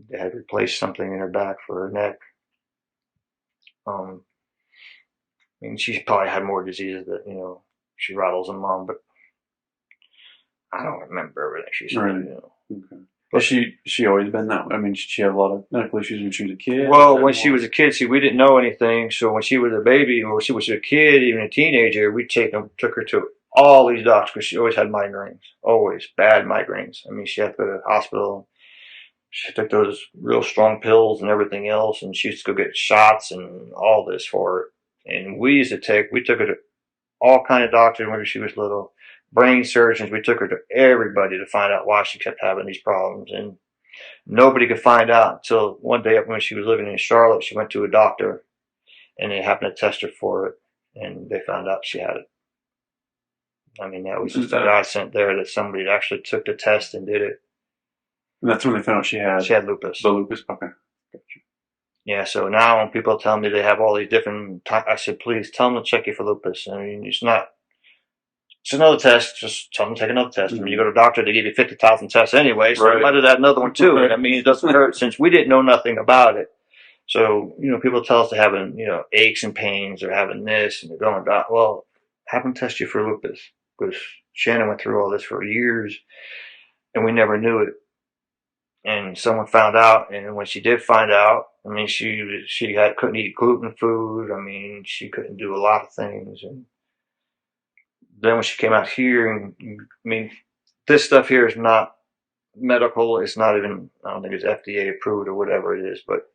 they had replaced something in her back for her neck. I mean, she's probably had more diseases that she rattles them on, but I don't remember everything she said. Right. Okay. Well, she always been that way? I mean, she had a lot of medical issues when she was a kid? Well, when she was a kid, see, we didn't know anything. So when she was a baby, or she was a kid, even a teenager, we took her to all these doctors because she always had migraines. Always bad migraines. I mean, she had to go to the hospital. She took those real strong pills and everything else, and she used to go get shots and all this for it. And we took her to all kind of doctors when she was little. Brain surgeons, we took her to everybody to find out why she kept having these problems. And nobody could find out until one day when she was living in Charlotte, she went to a doctor and they happened to test her for it, and they found out she had it. I mean, that was just a godsend there that somebody actually took the test and did it. And that's when they found out she had lupus. The lupus? Okay. Gotcha. Yeah, so now when people tell me they have all these different, I said, please tell them to check you for lupus. I mean, it's another test. Just tell them to take another test. Mm-hmm. I mean, you go to a doctor, they give you 50,000 tests anyway, so you might have had another one too. Right. And I mean, it doesn't hurt since we didn't know nothing about it. So, people tell us they're having, aches and pains or having this, and they're going, well, have them test you for lupus, because Shannon went through all this for years and we never knew it. and someone found out, and when she did find out, I mean, she couldn't eat gluten food. I mean, she couldn't do a lot of things, and then when she came out here, and I mean, this stuff here is not medical. It's not even, I don't think it's FDA approved or whatever it is, but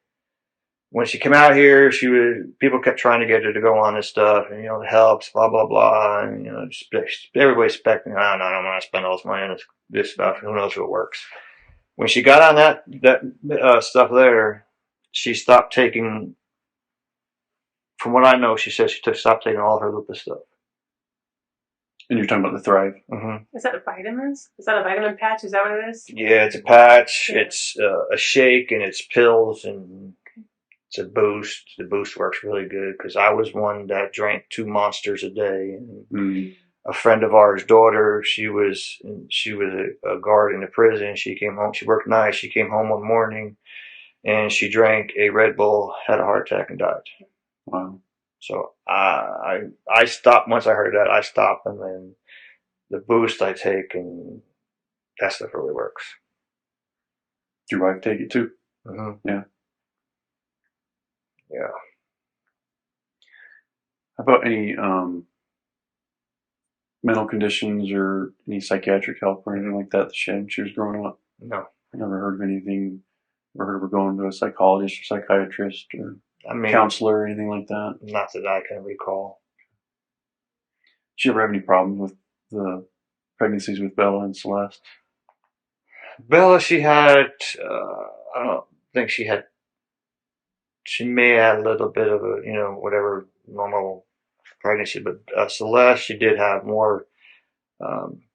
when she came out here, people kept trying to get her to go on this stuff, and it helps, blah blah blah, and everybody's expecting, oh, no, I'm not spend all this money on this stuff. Who knows if it works? When she got on that stuff there, she stopped taking. From what I know, she said she stopped taking all of her lupus stuff. And you're talking about the Thrive. Mm-hmm. Is that vitamins? Is that a vitamin patch? Is that what it is? Yeah, it's a patch. Yeah. It's a shake, and it's pills, and it's a boost. The boost works really good because I was one that drank 2 monsters a day. And a friend of ours' daughter, she was a guard in the prison. She came home. She worked nights. She came home one morning, and she drank a Red Bull, had a heart attack, and died. Wow. So I stopped once I heard that. I stopped, and then the boost I take, and that stuff really works. Your wife take it too? Mm-hmm. Yeah. Yeah. How about any mental conditions or any psychiatric help or anything like that she had when she was growing up? No. I never heard of anything. Never heard of her going to a psychologist or psychiatrist or counselor or anything like that? Not that I can recall. Did she ever have any problems with the pregnancies with Bella and Celeste? Bella, she had, I don't think she had, she may have a little bit of a, whatever normal pregnancy, but Celeste, she did have more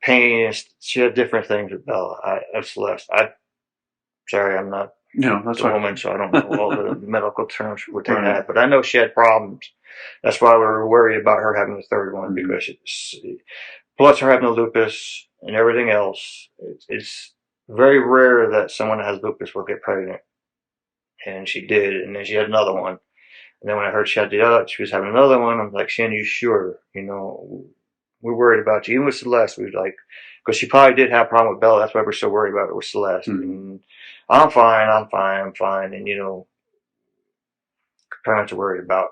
pain. She had different things with Bella. Celeste, sorry, I'm not that's a woman, so I don't know all the medical terms for what they had, but I know she had problems. That's why we were worried about her having the third one, because plus her having the lupus and everything else, it's very rare that someone that has lupus will get pregnant. And she did, and then she had another one. And then when I heard she was having another one, I'm like, Shannon, you sure? We're worried about you. Even with Celeste, we was like, because she probably did have a problem with Bella. That's why we're so worried about it with Celeste. And I'm fine. And, parents are worried about,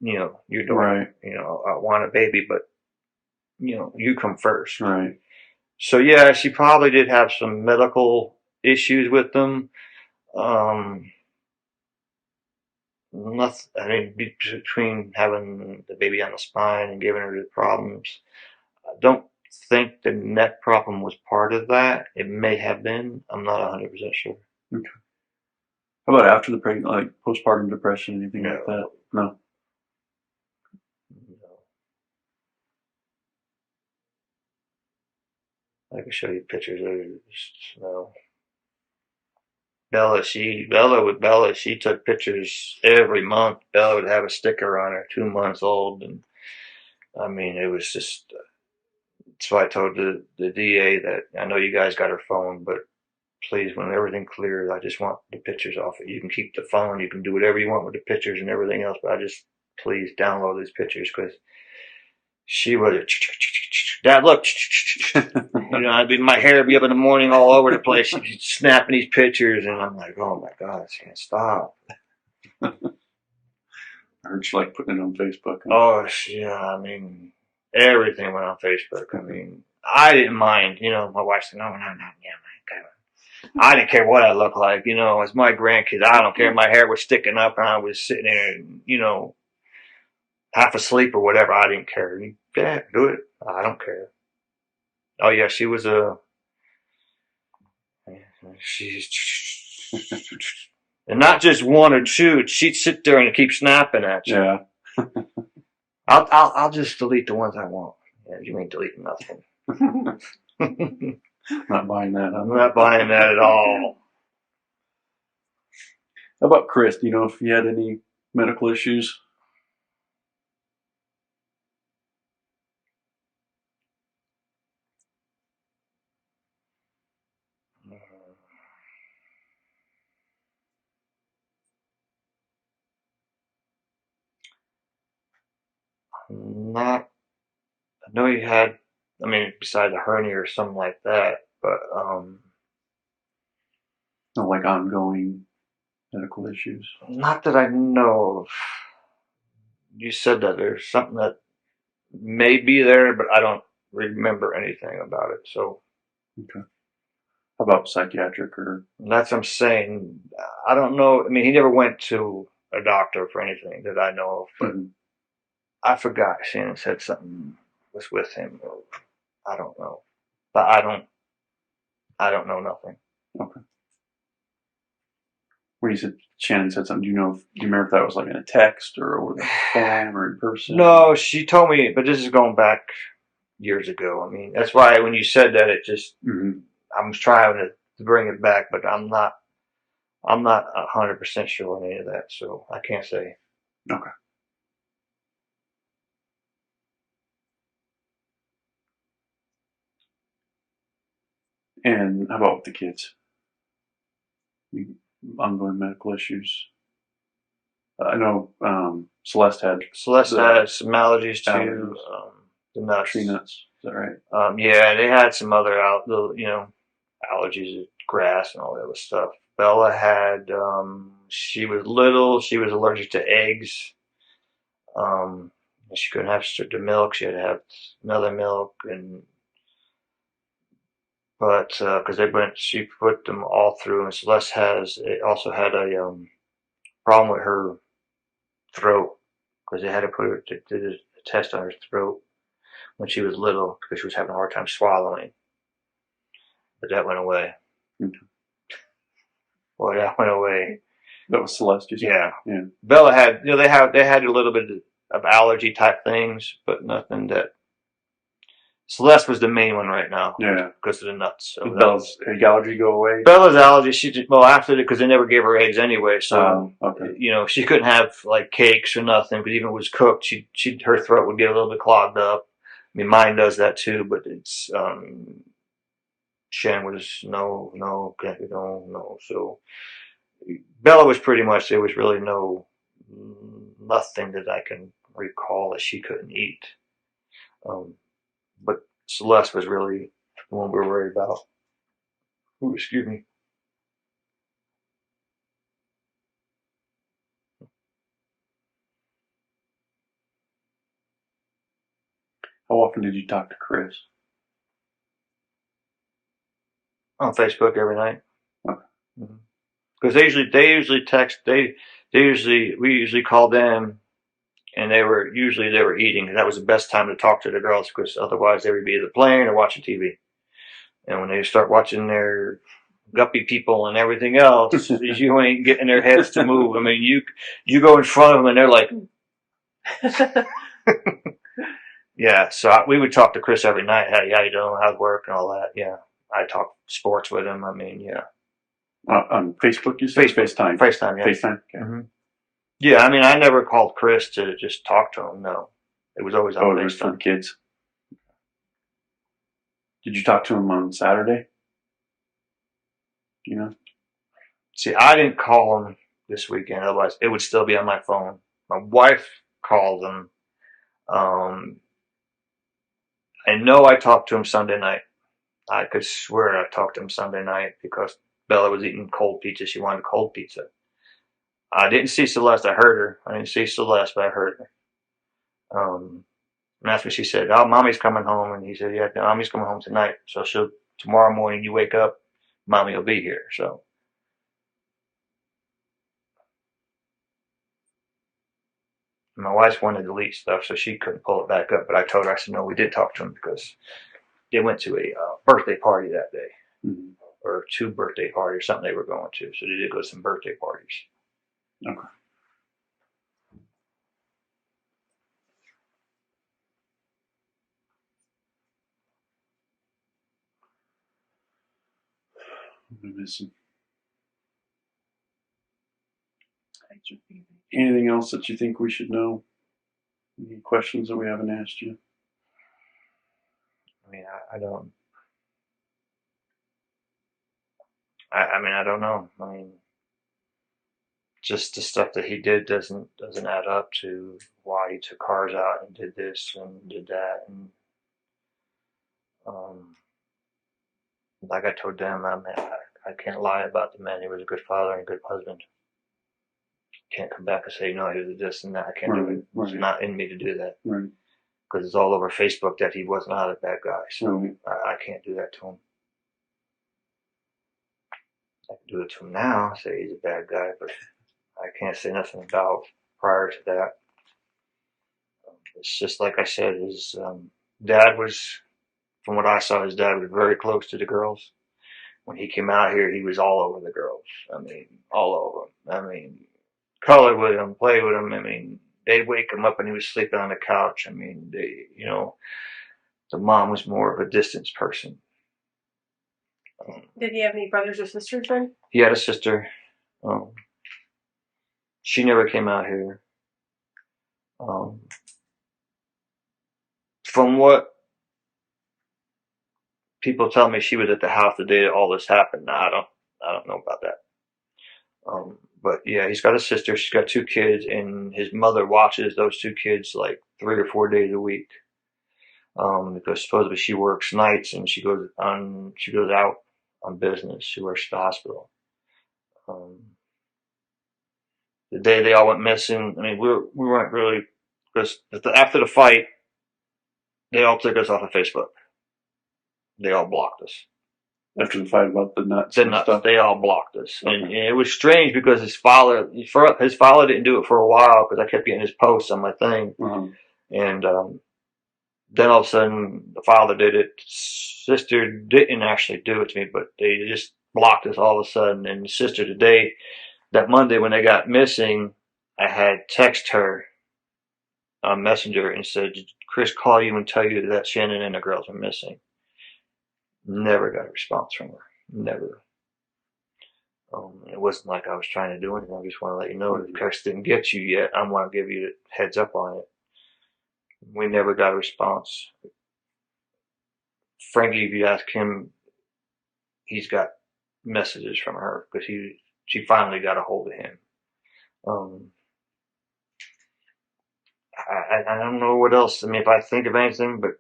your daughter. Right. I want a baby, but, you come first. Right. So, yeah, she probably did have some medical issues with them. Nothing. I mean, between having the baby on the spine and giving her the problems, I don't think the neck problem was part of that. It may have been. I'm not 100% sure. Okay. How about after the pregnancy, like postpartum depression, anything like that? No. I can show you pictures of it. No. Bella, she took pictures every month. Bella would have a sticker on her, 2 months old. And I mean, it was just, so I told the DA that I know you guys got her phone, but please, when everything clears, I just want the pictures off it. You can keep the phone. You can do whatever you want with the pictures and everything else, but please download these pictures, because she would have, Dad, look, my hair would be up in the morning all over the place. She's snapping these pictures, and I'm like, oh my God, she can't stop. I heard she liked putting it on Facebook. Oh, yeah, I mean, everything went on Facebook. I mean, I didn't mind, my wife said, no, I didn't care what I looked like, as my grandkids, I don't care. My hair was sticking up and I was sitting there, half asleep or whatever. I didn't care. Yeah, do it. I don't care. Oh yeah, she was and not just one or two. She'd sit there and keep snapping at you. Yeah. I'll just delete the ones I want. Yeah, you ain't deleting nothing. Not buying that. I'm not buying that at all. How about Chris? Do you know if he had any medical issues? I know he had, besides a hernia or something like that, but No, like ongoing medical issues. Not that I know of. You said that there's something that may be there, but I don't remember anything about it. So Okay. How about psychiatric or? that's what I'm saying. I don't know. I mean, he never went to a doctor for anything that I know of, but I forgot. Shannon said something was with him. I don't know, but I don't know nothing. Okay. When you said Shannon said something, do you remember if that was like in a text or over the phone or in person? No, she told me, but this is going back years ago. I mean, that's why when you said that, it just I was trying to bring it back, but I'm not 100% sure on any of that, so I can't say. Okay. And how about with the kids? Ongoing medical issues. I know Celeste had some allergies to the nuts. tree nuts. Is that right? Yeah, they had some other allergies to grass and all that other stuff. Bella had she was little. She was allergic to eggs. She couldn't have the milk. She had to have another milk, but because she put them all through. And Celeste also had a problem with her throat because they had to put her did a test on her throat when she was little because she was having a hard time swallowing. But that went away. Boy, that went away. That was Celeste, you said? Yeah. Bella had, they had a little bit of allergy type things, but nothing that. Celeste was the main one right now. Yeah. Because of the nuts. So did Bella's allergy go away? Bella's allergy, after it, because they never gave her eggs anyway, so, okay. She couldn't have, like, cakes or nothing, because even if it was cooked, her throat would get a little bit clogged up. I mean, mine does that too, but it's, Shen was no, so Bella was pretty much, there was really nothing that I can recall that she couldn't eat. But Celeste was really the one we were worried about. Ooh, excuse me. How often did you talk to Chris? On Facebook every night. Okay. Because they usually text. We usually call them, and they were eating. And that was the best time to talk to the girls because otherwise they would be either playing or watching TV. And when they start watching their guppy people and everything else, you ain't getting their heads to move. I mean, you go in front of them and they're like, yeah. So we would talk to Chris every night. How you doing? How's work and all that? Yeah. I talk sports with him. I mean, yeah. On Facebook, you say? FaceTime. FaceTime, yeah. FaceTime. Okay. Yeah, I mean, I never called Chris to just talk to him. No, it was always on FaceTime. It was for the kids. Did you talk to him on Saturday? See, I didn't call him this weekend. Otherwise, it would still be on my phone. My wife called him. I know I talked to him Sunday night. I could swear I talked to him Sunday night because Bella was eating cold pizza. She wanted cold pizza. I didn't see Celeste. I heard her. I didn't see Celeste, but I heard her. And that's when she said, "Oh, Mommy's coming home." And he said, "Yeah, Mommy's coming home tonight. So tomorrow morning you wake up, Mommy will be here." So. My wife wanted to delete stuff, so she couldn't pull it back up. But I told her, I said, no, we did talk to him because they went to a birthday party that day, or 2 birthday parties or something they were going to. So they did go to some birthday parties. Okay. What am I missing? Anything else that you think we should know? Any questions that we haven't asked you? I mean, I don't. I mean, I don't know. I mean, just the stuff that he did doesn't add up to why he took cars out and did this and did that. And like I told them, I I can't lie about the man. He was a good father and a good husband. Can't come back and say, no, he was this and that. I can't do it. It's not in me to do that. Right. Because it's all over Facebook that he was not a bad guy. So Right. I can't do that to him. I can do it to him now, say he's a bad guy, but I can't say nothing about prior to that. It's just like I said, his dad was, from what I saw, his dad was very close to the girls. When he came out here, he was all over the girls. I mean, all over them. I mean, color with them, play with them. I mean, they'd wake him up and he was sleeping on the couch. I mean, the mom was more of a distance person. Did he have any brothers or sisters then? He had a sister. She never came out here. From what people tell me, she was at the house the day that all this happened. Now, I don't know about that. But yeah, he's got a sister. She's got 2 kids, and his mother watches those 2 kids like 3 or 4 days a week. Because supposedly she works nights and she goes out on business. She works at the hospital. The day they all went missing, I mean, we weren't really, because after the fight, they all took us off of Facebook. They all blocked us. After the fight about the nuts. Stuff. They all blocked us. Okay. And it was strange because his father didn't do it for a while because I kept getting his posts on my thing. Uh-huh. And then all of a sudden the father did it. Sister didn't actually do it to me, but they just blocked us all of a sudden. And the sister today, that Monday when they got missing, I had text her on Messenger and said, "Did Chris call you and tell you that Shannon and the girls are missing?" Never got a response from her. Never. It wasn't like I was trying to do anything. I just want to let you know that if Chris didn't get you yet, I want to give you a heads up on it. We never got a response. Frankie, if you ask him, he's got messages from her because she finally got a hold of him. I don't know what else. I mean, if I think of anything, but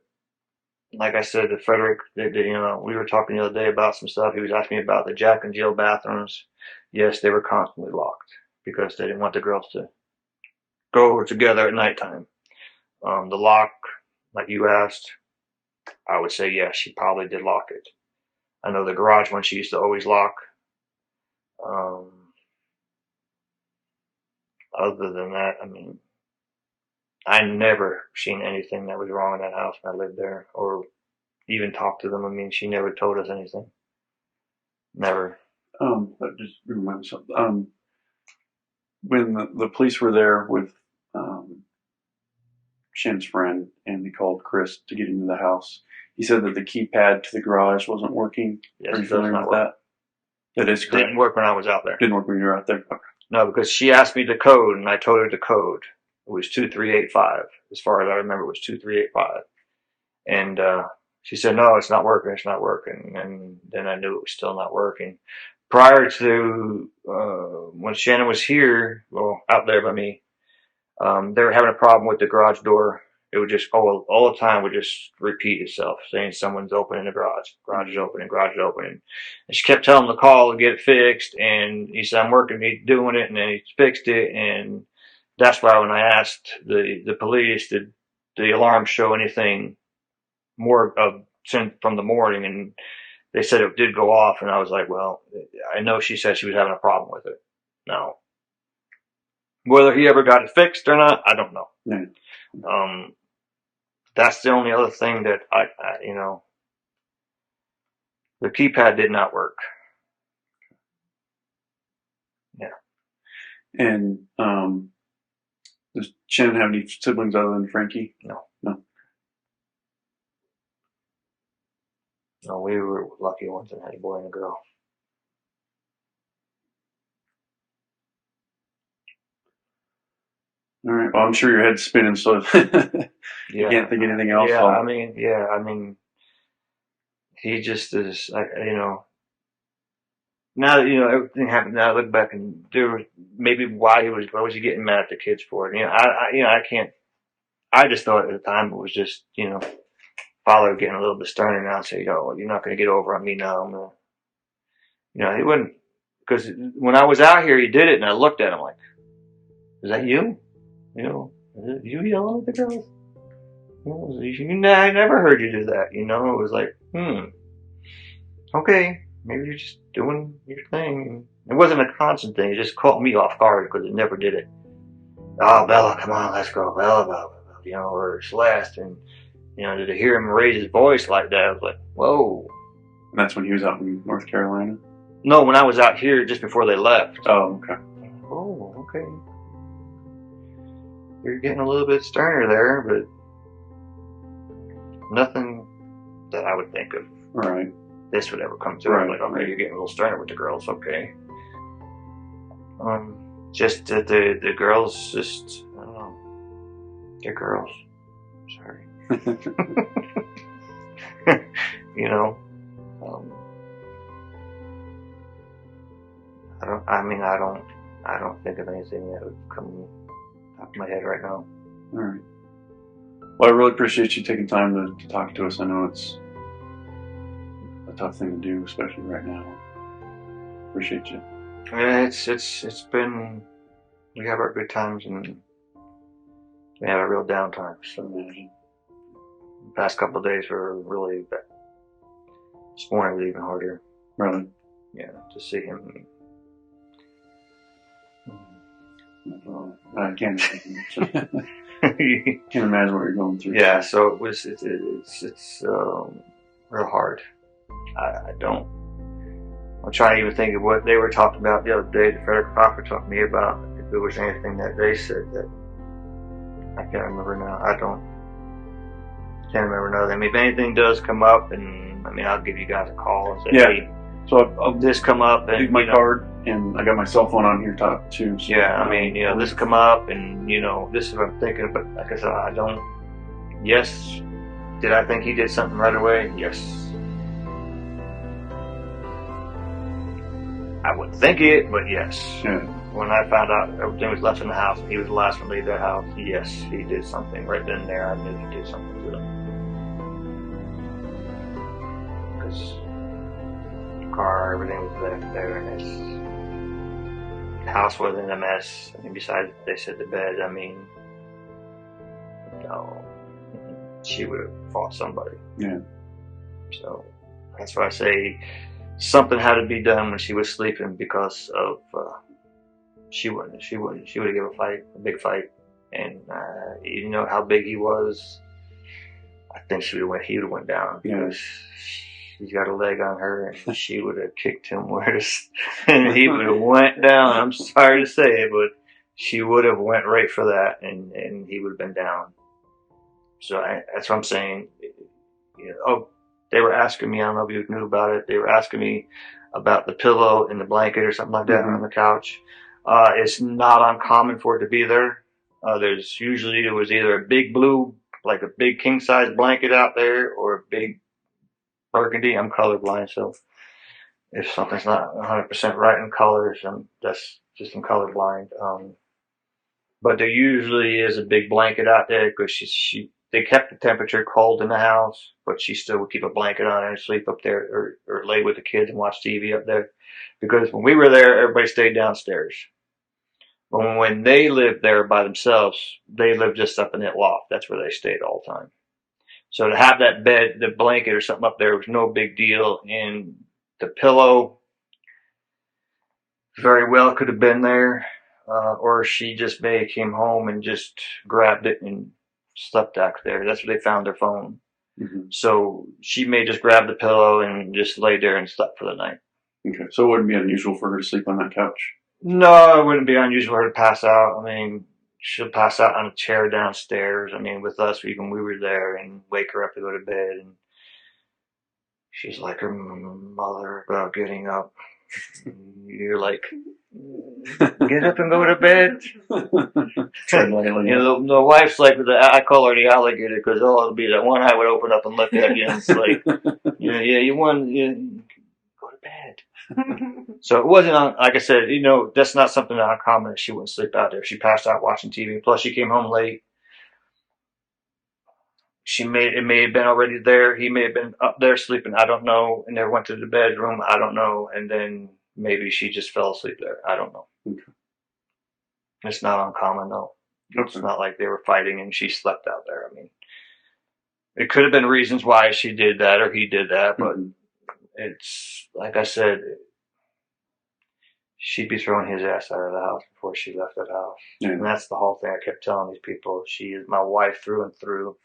like I said to Frederick, we were talking the other day about some stuff. He was asking me about the Jack and Jill bathrooms. Yes, they were constantly locked because they didn't want the girls to go together at nighttime. The lock, like you asked, I would say yes, she probably did lock it. I know the garage one she used to always lock. Other than that, I mean, I never seen anything that was wrong in that house when I lived there, or even talked to them. I mean, she never told us anything. Never. That just reminds me of something. When the police were there with Shen's friend, and they called Chris to get into the house, he said that the keypad to the garage wasn't working. Yes, Are you familiar with that? That is correct. Didn't work when I was out there. Didn't work when you were out there? Okay. No, because she asked me the code, and I told her the code. It was 2385. As far as I remember, it was 2385. And she said, "No, it's not working. It's not working." And then I knew it was still not working. Prior to when Shannon was here, well, out there by me, they were having a problem with the garage door. It would just all the time would just repeat itself, saying someone's opening the garage. Garage is opening. Garage is opening. And she kept telling him to call and get it fixed. And he said, "I'm working. He's doing it." And then he fixed it. And that's why when I asked the police, did the alarm show anything more from the morning? And they said it did go off. And I was like, well, I know she said she was having a problem with it. Now, whether he ever got it fixed or not, I don't know. Mm. That's the only other thing that the keypad did not work. Yeah. And does Shannon have any siblings other than Frankie? No. No, we were lucky ones that had a boy and a girl. All right. Well, I'm sure your head's spinning, so you can't think of anything else. Yeah, I mean, he just is, now that, everything happened, now I look back and there was maybe why was he getting mad at the kids for it? I just thought at the time it was just, father getting a little bit sterner now and say, "Yo, you're not going to get over on me now. I'm going You know, he wouldn't, because when I was out here, he did it, and I looked at him like, "Is that you? You know, is it you yelling at the girls? I never heard you do that." You know, it was like, okay, maybe you're just doing your thing. It wasn't a constant thing. It just caught me off guard because it never did it. Oh, Bella, come on, let's go, Bella, you know, or Celeste, and you know, to hear him raise his voice like that, I was like, whoa. And that's when he was out in North Carolina? No, when I was out here just before they left. Oh, okay. Oh, okay. You're getting a little bit sterner there, but nothing that I would think of. Right. This would ever come through. Right. I'm like, okay, you're getting a little sterner with the girls, okay. Just the girls, just, I don't know. They're girls. Sorry. You know, I don't think of anything that would come top of my head right now. All right. Well, I really appreciate you taking time to talk to us. I know it's a tough thing to do, especially right now. Appreciate you. It's been, we have our good times and we have our real down times. So the past couple of days were really bad. This morning was even harder. Really? Yeah, to see him. I can't imagine. Can't imagine what you're going through. Yeah, so it was. It's real hard. I'm trying to even think of what they were talking about the other day. The federal cop talked to me about if there was anything that they said that I can't remember now. Can't remember now. I mean, if anything does come up, and I mean, I'll give you guys a call and say, yeah. Hey, so I'll this come up, and leave my card, and I got my cell phone on here top too. So yeah, I mean, you know, this come up, and you know, this is what I'm thinking. But like I said, I don't. Yes, did I think he did something right away? Yes. I wouldn't think it, but yes. Yeah. When I found out everything was left in the house, and he was the last one to leave that house, yes, he did something right then and there. I knew he did something to them. Because the car, everything was left there, and his house wasn't a mess. I mean, besides, they said the bed, I mean, no, she would have fought somebody. Yeah. So that's why I say something had to be done when she was sleeping, because of she would have given a big fight, and you know how big he was. I think he would have went down, because he's got a leg on her, and she would have kicked him worse, and he would have went down. I'm sorry to say it, but she would have went right for that, and he would have been down. So that's what I'm saying. You know, they were asking me, I don't know if you knew about it, they were asking me about the pillow and the blanket or something like that on the couch. It's not uncommon for it to be there. There was either a big blue, like a big king size blanket out there, or a big burgundy. I'm colorblind, so if something's not 100% right in colors, that's just I'm colorblind. But there usually is a big blanket out there, because they kept the temperature cold in the house, but she still would keep a blanket on her and sleep up there, or lay with the kids and watch TV up there. Because when we were there, everybody stayed downstairs. But when they lived there by themselves, they lived just up in that loft. That's where they stayed all the time. So to have that bed, the blanket or something up there was no big deal. And the pillow very well could have been there. Or she just may have came home and just grabbed it and slept back there. That's where they found their phone. Mm-hmm. So she may just grab the pillow and just lay there and slept for the night. Okay, so it wouldn't be unusual for her to sleep on that couch? No, it wouldn't be unusual for her to pass out. I mean, she'll pass out on a chair downstairs. I mean, with us, even we were there, and wake her up to go to bed. And she's like her mother about getting up. You're like, get up and go to bed. You know, the wife's like, I call her the alligator, because it'll be that one eye would open up and look at you, and it's like, you want to go to bed. So it wasn't like I said, you know, that's not something that uncommon. She wouldn't sleep out there. She passed out watching TV. Plus, she came home late. it may have been already there. He may have been up there sleeping. I don't know. And never went to the bedroom. I don't know. And then maybe she just fell asleep there. I don't know. Okay. It's not uncommon though. Okay. It's not like they were fighting and she slept out there. I mean, it could have been reasons why she did that or he did that, but it's like I said, she'd be throwing his ass out of the house before she left that house. Yeah. And that's the whole thing I kept telling these people. She is my wife through and through.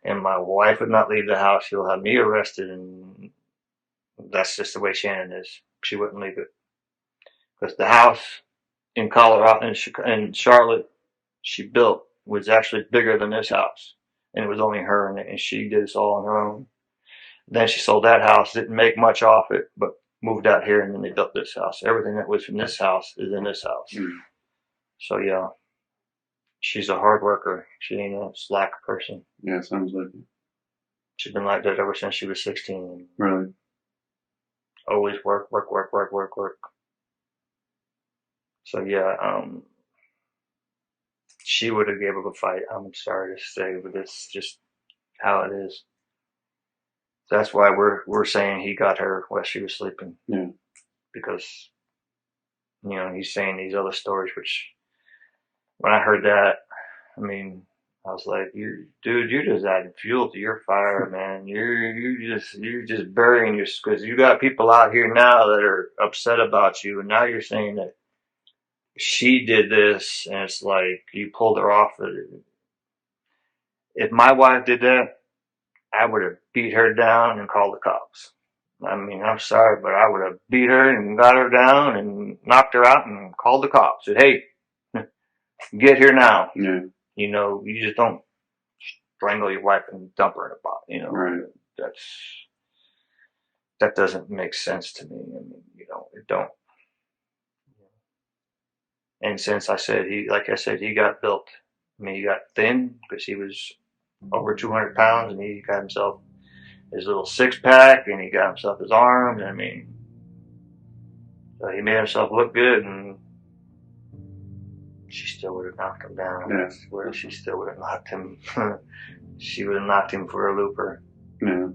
And my wife would not leave the house. She'll have me arrested. And that's just the way Shannon is. She wouldn't leave it. Because the house in Colorado, in Charlotte, she built was actually bigger than this house. And it was only her in it. And she did this all on her own. Then she sold that house. Didn't make much off it. But moved out here, and then they built this house. Everything that was from this house is in this house. So yeah, she's a hard worker. She ain't a slack person. Yeah, sounds like it. She's been like that ever since she was 16. Really? Always work. So yeah, she would have gave up a fight. I'm sorry to say, but it's just how it is. That's why we're saying he got her while she was sleeping. Yeah. Because, he's saying these other stories, which when I heard that, I mean, I was like, you're just adding fuel to your fire, man. You're just burying your, because you got people out here now that are upset about you, and now you're saying that she did this, and it's like you pulled her off. If my wife did that, I would have beat her down and called the cops. I mean, I'm sorry, but I would have beat her and got her down and knocked her out and called the cops. Said, hey, get here now. Yeah. You just don't strangle your wife and dump her in a pot. Right. That doesn't make sense to me. I mean, it don't. And since he got built. I mean, he got thin because he was over 200 pounds, and he got himself his little 6-pack, and he got himself his arms. I mean, so he made himself look good, and she still would have knocked him down. Yeah. Where she still would have knocked him. She would have knocked him for a looper. Yeah.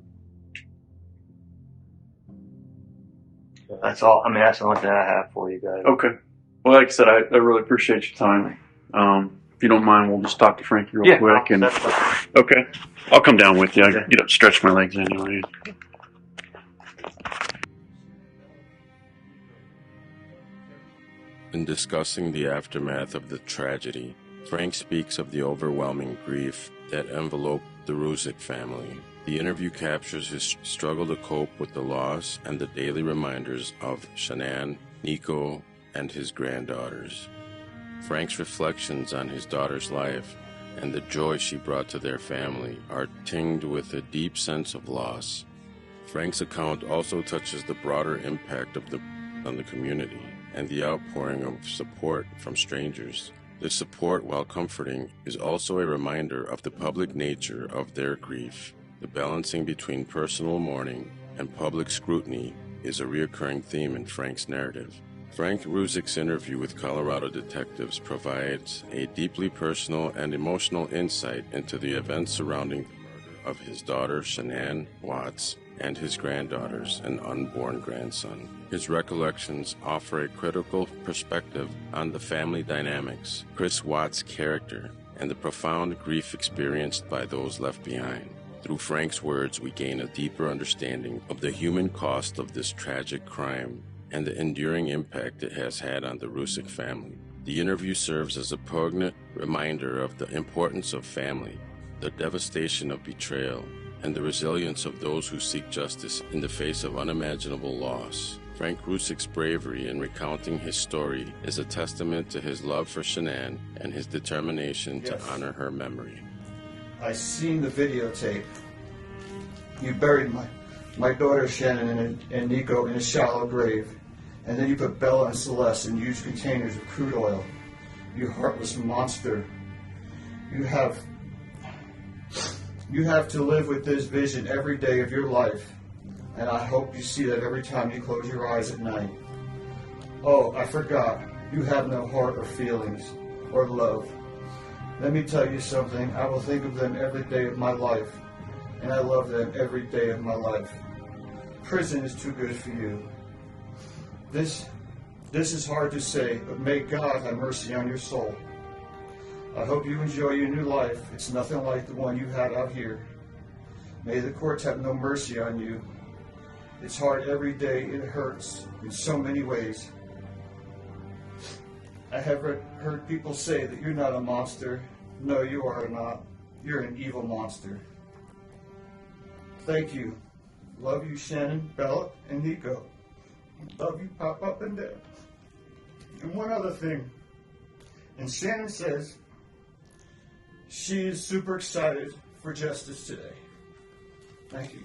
That's all. I mean, that's the only thing I have for you guys. Okay. Well, like I said, I really appreciate your time. If you don't mind, we'll just talk to Frankie real quick. And okay, I'll come down with you. I stretch my legs anyway. In discussing the aftermath of the tragedy, Frank speaks of the overwhelming grief that enveloped the Rzucek family. The interview captures his struggle to cope with the loss and the daily reminders of Shanann, Nico, and his granddaughters. Frank's reflections on his daughter's life and the joy she brought to their family are tinged with a deep sense of loss. Frank's account also touches the broader impact on the community and the outpouring of support from strangers. This support, while comforting, is also a reminder of the public nature of their grief. The balancing between personal mourning and public scrutiny is a recurring theme in Frank's narrative. Frank Rzucek's interview with Colorado detectives provides a deeply personal and emotional insight into the events surrounding the murder of his daughter Shanann Watts and his granddaughters and unborn grandson. His recollections offer a critical perspective on the family dynamics, Chris Watts' character, and the profound grief experienced by those left behind. Through Frank's words, we gain a deeper understanding of the human cost of this tragic crime and the enduring impact it has had on the Rzucek family. The interview serves as a poignant reminder of the importance of family, the devastation of betrayal, and the resilience of those who seek justice in the face of unimaginable loss. Frank Rzucek's bravery in recounting his story is a testament to his love for Shanann and his determination to honor her memory. I seen the videotape. You buried my daughter Shannon and Nico in a shallow grave. And then you put Bella and Celeste in huge containers of crude oil. You heartless monster. You have to live with this vision every day of your life. And I hope you see that every time you close your eyes at night. Oh, I forgot. You have no heart or feelings or love. Let me tell you something. I will think of them every day of my life. and I love them every day of my life. Prison is too good for you. This is hard to say, but may God have mercy on your soul. I hope you enjoy your new life. It's nothing like the one you had out here. May the courts have no mercy on you. It's hard every day. It hurts in so many ways. I have heard people say that you're not a monster. No, you are not. You're an evil monster. Thank you. Love you, Shannon, Bella, and Nico. Love you, Pop Up and Dad. And one other thing. And Shannon says she is super excited for justice today. Thank you.